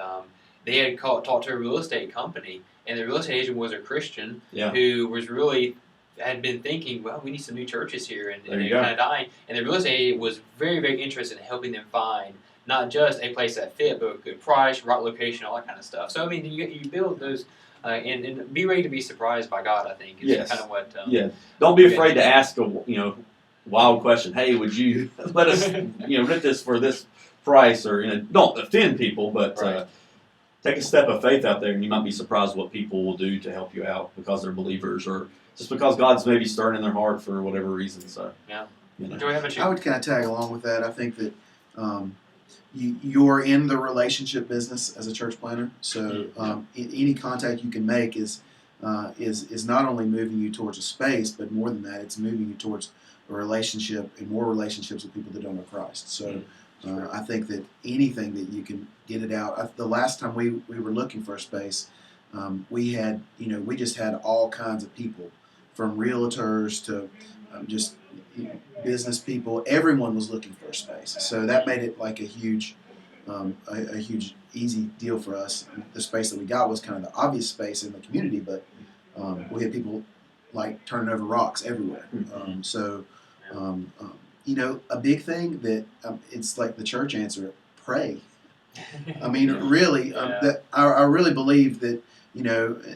they had talked to a real estate company, and the real estate agent was a Christian Yeah. who was really had been thinking, well, we need some new churches here, and There you they're go. kind of dying. And the real estate agent was very, very interested in helping them find not just a place that fit, but a good price, right location, all that kind of stuff. So I mean, you build those. And be ready to be surprised by God, I think, is Yes. kind of what. Yeah. Don't be afraid to ask a wild question. Hey, would you let us rent this for this price? Or don't offend people, but Right. take a step of faith out there, and you might be surprised what people will do to help you out because they're believers, or just because God's maybe stirring in their heart for whatever reason. So Yeah. you know. Joey, how about you? I would kind of tag along with that. I think that you're in the relationship business as a church planner, so any contact you can make is not only moving you towards a space, but more than that, it's moving you towards a relationship and more relationships with people that don't know Christ. So I think that anything that you can get it out. The last time we were looking for a space, we had we just had all kinds of people, from realtors to just business people. Everyone was looking for a space, so that made it like a huge easy deal for us. The space that we got was kind of the obvious space in the community, but we had people like turning over rocks everywhere. A big thing that it's like the church answer: pray. I mean, really, that I really believe that.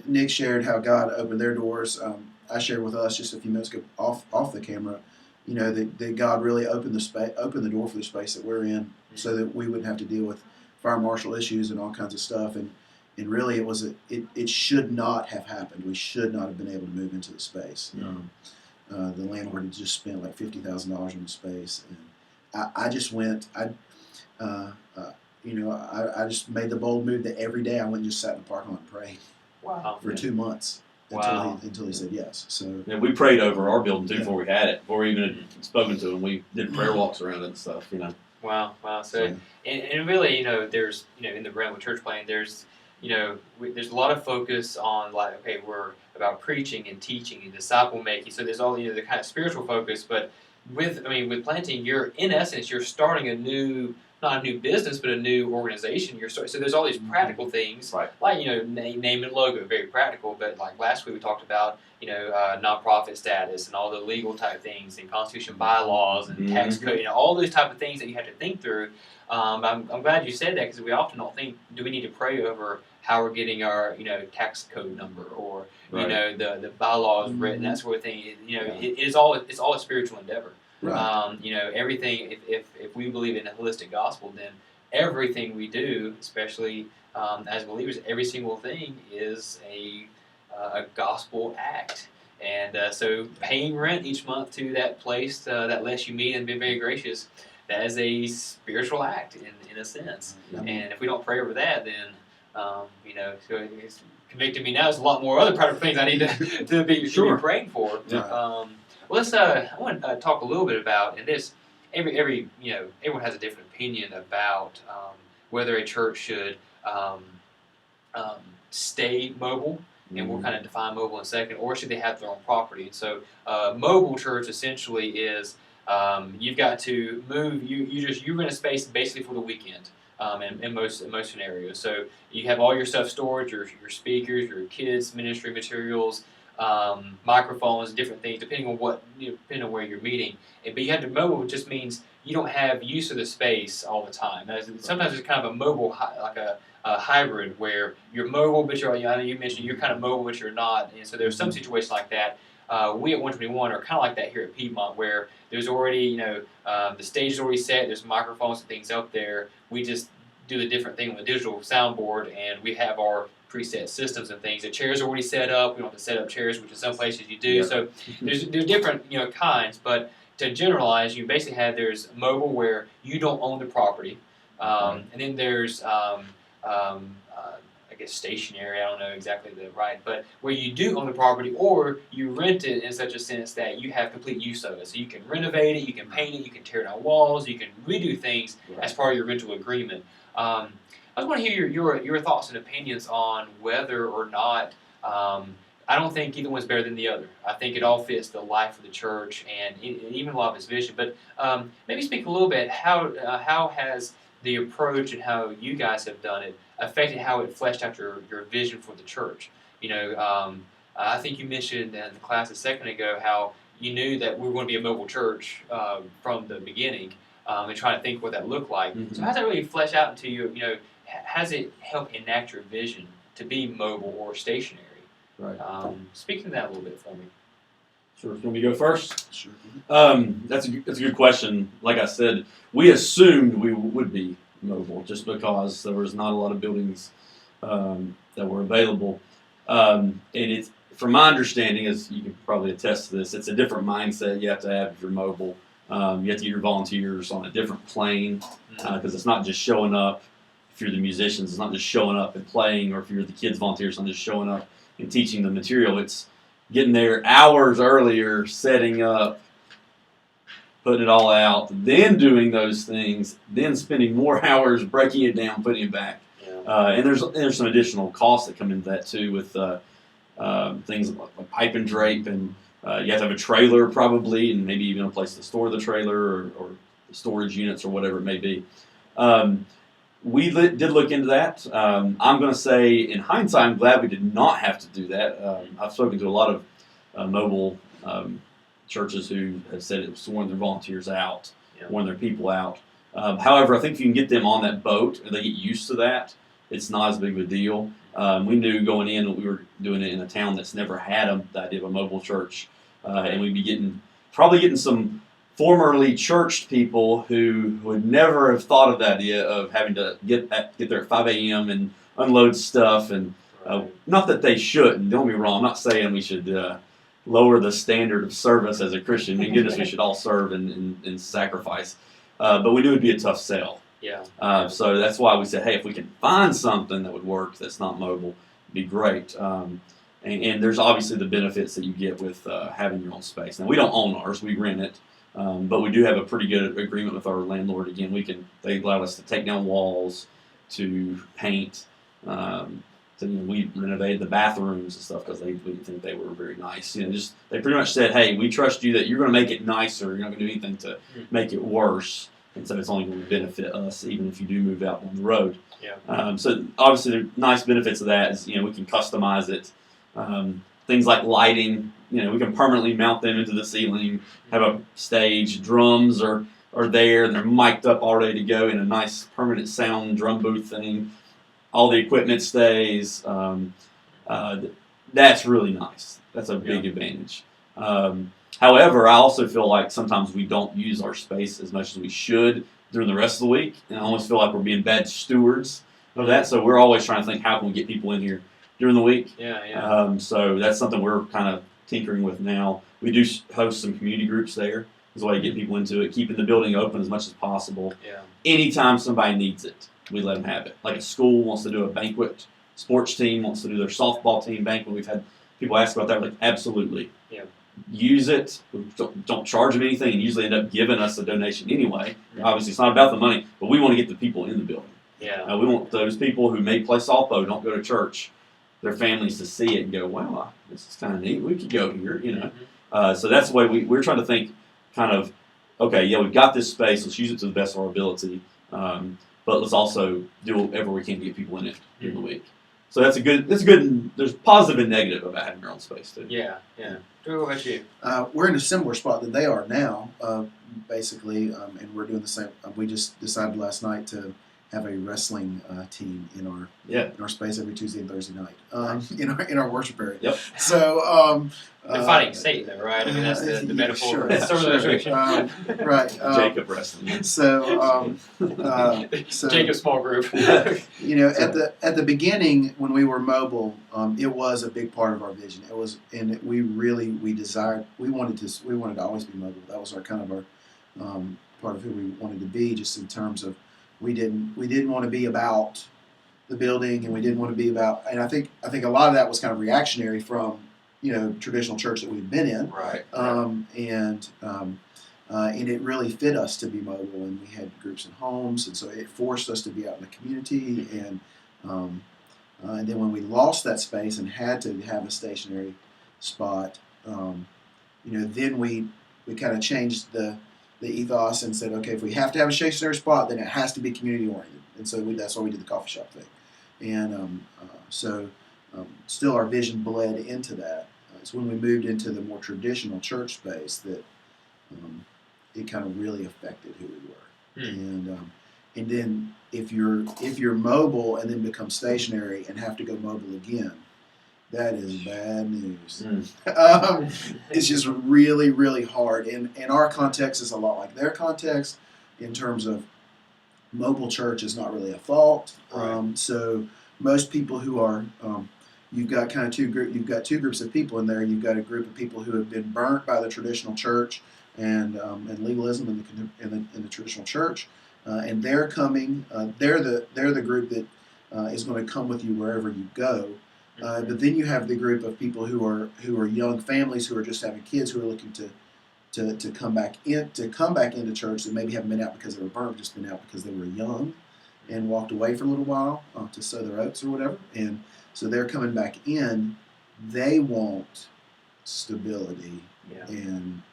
Nick shared how God opened their doors. I shared with us just a few minutes ago off the camera. That God really opened the door for the space that we're in, so that we wouldn't have to deal with fire marshal issues and all kinds of stuff. And really, it should not have happened. We should not have been able to move into the space. The landlord had just spent like $50,000 on the space, and I just went. I just made the bold move that every day I went and just sat in the parking lot and prayed for 2 months until he said yes. So we prayed over our building too before we had it, before we even had spoken to him. We did prayer walks around it and stuff. Wow. So and really, there's in the realm of church planning, there's there's a lot of focus on like, okay, we're about preaching and teaching and disciple making. So there's all the kind of spiritual focus, but with planting, you're in essence you're starting not a new business, but a new organization. So there's all these practical things, right? Like name and logo, very practical. But like last week we talked about nonprofit status and all the legal type things and constitution bylaws and tax code, all those type of things that you have to think through. I'm glad you said that, because we often don't think, do we need to pray over how we're getting our tax code number, or the bylaws written, that sort of thing. It's all a spiritual endeavor. Right. Everything. If we believe in the holistic gospel, then everything we do, especially as believers, every single thing is a gospel act. And so, paying rent each month to that place that lets you meet and be very gracious, that is a spiritual act in a sense. And if we don't pray over that, then so it's convicting me now. There's a lot more other practical things I need to be praying for. Yeah. I want to talk a little bit about, and this, everyone has a different opinion about whether a church should stay mobile, and we'll kind of define mobile in a second, or should they have their own property. And so, mobile church essentially is you've got to move. You rent a space basically for the weekend. In most scenarios, so you have all your stuff stored, your speakers, your kids' ministry materials, microphones, different things, depending on where you're meeting. But you have to mobile, which just means you don't have use of the space all the time. Sometimes it's kind of a mobile, like a hybrid, where you're mobile, but I know you mentioned you're kind of mobile, but you're not. And so there's some situations like that. We at 121 are kind of like that here at Piedmont, where there's already, the stage is already set, there's microphones and things up there. We just do the different thing on the digital soundboard, and we have our preset systems and things. The chairs are already set up. We don't have to set up chairs, which in some places you do. Yeah. So there's different kinds, but to generalize, you basically there's mobile where you don't own the property, and then there's I guess stationary, I don't know exactly but where you do own the property, or you rent it in such a sense that you have complete use of it. So you can renovate it, you can paint it, you can tear down walls, you can redo things as part of your rental agreement. I just want to hear your thoughts and opinions on whether or not, I I don't think either one's better than the other. I think it all fits the life of the church and even a lot of its vision. But maybe speak a little bit, how has the approach and how you guys have done it affected how it fleshed out your vision for the church? I think you mentioned in the class a second ago how you knew that we were going to be a mobile church from the beginning, and trying to think what that looked like. Mm-hmm. So how does that really flesh out into has it helped enact your vision to be mobile or stationary? Right. Speak to that a little bit for me. Sure. Want me to go first? Sure. That's a good question. Like I said, we assumed we would be mobile just because there was not a lot of buildings that were available. And it's, from my understanding, as you can probably attest to this, it's a different mindset you have to have if you're mobile. You have to get your volunteers on a different plane because it's not just showing up. If you're the musicians, it's not just showing up and playing, or if you're the kids volunteers, it's not just showing up and teaching the material. It's getting there hours earlier, setting up, putting it all out, then doing those things, then spending more hours breaking it down, putting it back. Yeah. And there's some additional costs that come into that too, with things like pipe and drape, and you have to have a trailer probably, and maybe even a place to store the trailer or storage units or whatever it may be. We did look into that. I'm going to say, in hindsight, I'm glad we did not have to do that. I've spoken to a lot of mobile churches who have said it was worn their volunteers out, worn their people out. However, I think if you can get them on that boat and they get used to that, it's not as big of a deal. We knew going in that we were doing it in a town that's never had the idea of a mobile church, and we'd be probably getting some formerly churched people who would never have thought of the idea of having to get there at 5 a.m. and unload stuff. And not that they shouldn't, don't be wrong, I'm not saying we should lower the standard of service as a Christian. I mean, goodness, we should all serve and sacrifice. But we knew it would be a tough sell. Yeah. So that's why we said, hey, if we can find something that would work that's not mobile, it'd be great. And there's obviously the benefits that you get with having your own space. Now, we don't own ours, we rent it. But we do have a pretty good agreement with our landlord. Again, they allowed us to take down walls, to paint, we renovated the bathrooms and stuff because we didn't think they were very nice. They pretty much said, hey, we trust you that you're going to make it nicer. You're not going to do anything to make it worse. And so it's only going to benefit us, even if you do move out on the road. Yeah. So obviously the nice benefits of that is, we can customize it. Things like lighting, we can permanently mount them into the ceiling, have a stage, drums are there, and they're mic'd up all ready to go in a nice permanent sound drum booth thing. All the equipment stays. That's really nice. That's a big advantage. However, I also feel like sometimes we don't use our space as much as we should during the rest of the week, and I almost feel like we're being bad stewards of that. So we're always trying to think, how can we get people in here during the week? So that's something we're kind of tinkering with now. We do host some community groups there as a way to get people into it, keeping the building open as much as possible. Anytime somebody needs it, we let them have it. Like a school wants to do a banquet, sports team wants to do their softball team banquet. We've had people ask about that. We're like, absolutely. Use it. We don't charge them anything, and usually end up giving us a donation anyway. Obviously, it's not about the money, but we want to get the people in the building. We want those people who may play softball, don't go to church, their families to see it and go, wow, this is kind of neat. We could go here, So that's the way we're trying to think, kind of, okay, we've got this space. Let's use it to the best of our ability, but let's also do whatever we can to get people in it during the week. So that's good. There's positive and negative about having your own space too. Drew, what about you? We're in a similar spot that they are now, basically, and we're doing the same. We just decided last night to have a wrestling team in our space every Tuesday and Thursday night in our worship area. So they're fighting Satan, though, right? I mean, that's the metaphor. Sure. Right. Jacob wrestling. So Jacob's small group. At the beginning when we were mobile, it was a big part of our vision. It was, and we wanted to always be mobile. That was our kind of our part of who we wanted to be, just in terms of we didn't want to be about the building, and we didn't want to be about. And I think a lot of that was kind of reactionary from traditional church that we've been in, right. And it really fit us to be mobile, and we had groups in homes, and so it forced us to be out in the community. And then when we lost that space and had to have a stationary spot. Then we kind of changed the ethos and said, okay, if we have to have a stationary spot, then it has to be community oriented, and so that's why we did the coffee shop thing, and still our vision bled into that. It's when we moved into the more traditional church space that it kind of really affected who we were, and then if you're mobile and then become stationary and have to go mobile again, that is bad news. It's just really, really hard. And our context is a lot like their context in terms of mobile church is not really a thought. Right. So most people who are, you've got kind of you've got two groups of people in there. You've got a group of people who have been burnt by the traditional church and legalism in the traditional church, and they're coming. They're the group that is going to come with you wherever you go. But then you have the group of people who are young families who are just having kids who are looking to come back into church that maybe haven't been out because they were burnt, just been out because they were young and walked away for a little while to sow their oats or whatever. And so they're coming back in. They want stability in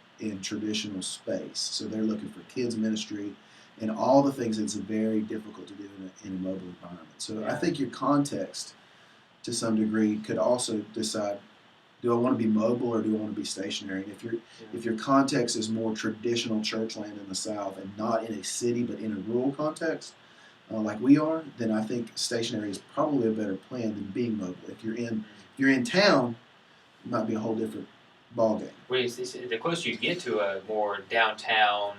traditional space. So they're looking for kids ministry and all the things that's very difficult to do in a mobile environment. So I think your context, to some degree, could also decide, do I want to be mobile or do I want to be stationary? And if your context is more traditional church land in the South and not in a city but in a rural context, like we are, then I think stationary is probably a better plan than being mobile. If you're in town, it might be a whole different ballgame. Well, the closer you get to a more downtown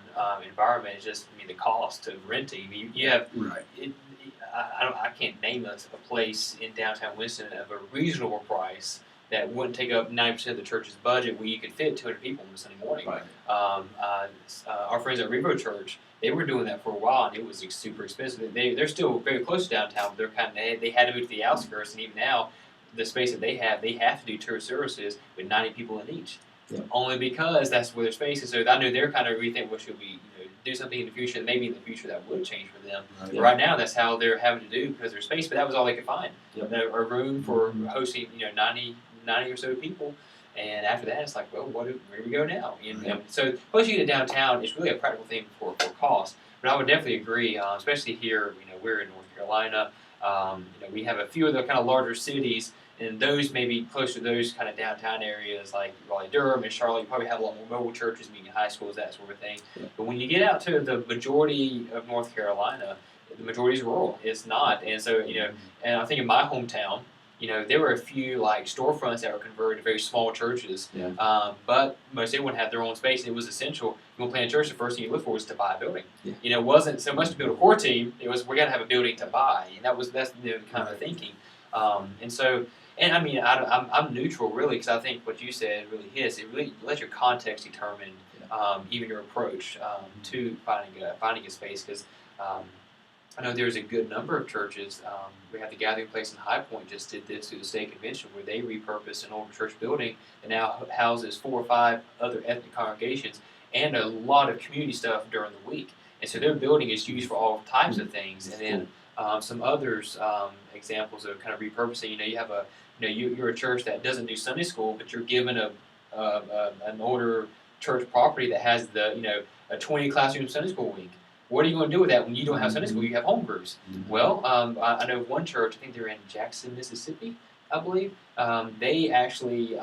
environment, it's just the cost of renting. You have Right. I can't name a place in downtown Winston of a reasonable price that wouldn't take up 90% of the church's budget, where you could fit 200 people on a Sunday morning. Right. Our friends at Revo Church, they were doing that for a while, and it was super expensive. They're still very close to downtown, but they had to move to the outskirts, and even now, the space that they have to do tour services with 90 people in each. Yeah. Only because that's where their space is. So I know they're kind of rethinking, well, should we do something in the future, and maybe in the future that would change for them. Right. But right now, that's how they're having to do because of their space. But that was all they could find. Yep. A room for hosting 90 or so people. And after that, it's like, well, where do we go now? So once you get to downtown, it's really a practical thing for cost. But I would definitely agree, especially here. We're in North Carolina. We have a few of the kind of larger cities, and those may be close to those kind of downtown areas like Raleigh-Durham and Charlotte. You probably have a lot more mobile churches, meeting high schools, that sort of thing. Yeah. But when you get out to the majority of North Carolina, the majority is rural. It's not, and so and I think in my hometown, there were a few like storefronts that were converted to very small churches. Yeah. But most everyone had their own space, and it was essential. You want to plant a church, the first thing you look for was to buy a building. Yeah. It wasn't so much to build a core team. It was, we got to have a building to buy, and that's kind of the thinking. I'm neutral really, because I think what you said really hits. It really lets your context determine even your approach to finding a space. Because I know there's a good number of churches. We have the Gathering Place in High Point just did this through the state convention, where they repurposed an old church building and now houses 4 or 5 other ethnic congregations and a lot of community stuff during the week. And so their building is used for all types of things. And then some others examples of kind of repurposing. You have you're a church that doesn't do Sunday school, but you're given an older church property that has a 20 classroom Sunday school week. What are you going to do with that when you don't have Sunday school? You have home groups. Mm-hmm. Well, I know one church, I think they're in Jackson, Mississippi, I believe. They actually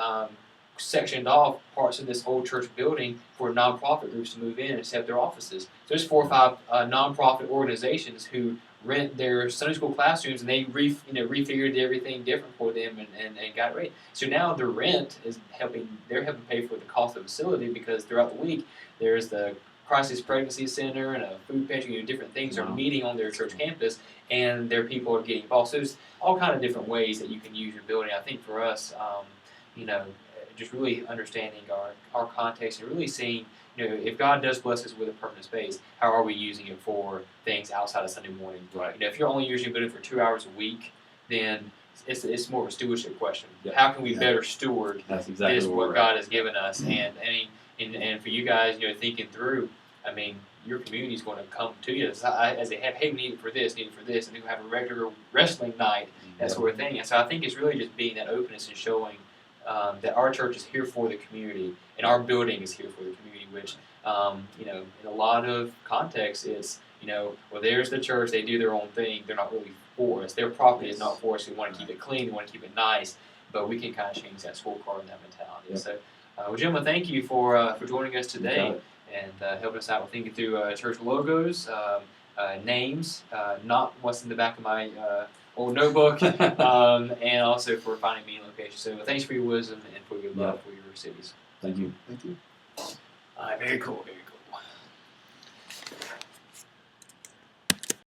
sectioned off parts of this old church building for nonprofit groups to move in and set up their offices. So there's 4 or 5 nonprofit organizations who rent their Sunday school classrooms, and they refigured everything different for them and got it right. So now the rent is they're helping pay for the cost of the facility, because throughout the week there's the crisis pregnancy center and a food pantry, different things are meeting on their church campus, and their people are getting involved. So there's all kind of different ways that you can use your building. I think for us, just really understanding our context and really seeing, if God does bless us with a permanent space, how are we using it for things outside of Sunday morning? Right. If you're only using a building for 2 hours a week, then it's more of a stewardship question. Yep. How can we better steward That's exactly what God has given us? And for you guys, thinking through, your community is going to come to you as they have, hey, we need it for this, and then we have a regular wrestling night, that sort of thing. And so I think it's really just being that openness and showing that our church is here for the community, and our building is here for the community. Which in a lot of contexts, it's well, there's the church. They do their own thing. They're not really for us. Their property is not for us. We want to keep it clean. We want to keep it nice. But we can kind of change that scorecard and that mentality. Yep. So, well, gentlemen, thank you for joining us You got today it. and helping us out with thinking through church logos, names, not what's in the back of my old notebook, and also for finding meeting locations. So, thanks for your wisdom and for your love for your cities. Thank you. Thank you. Very cool. Very cool.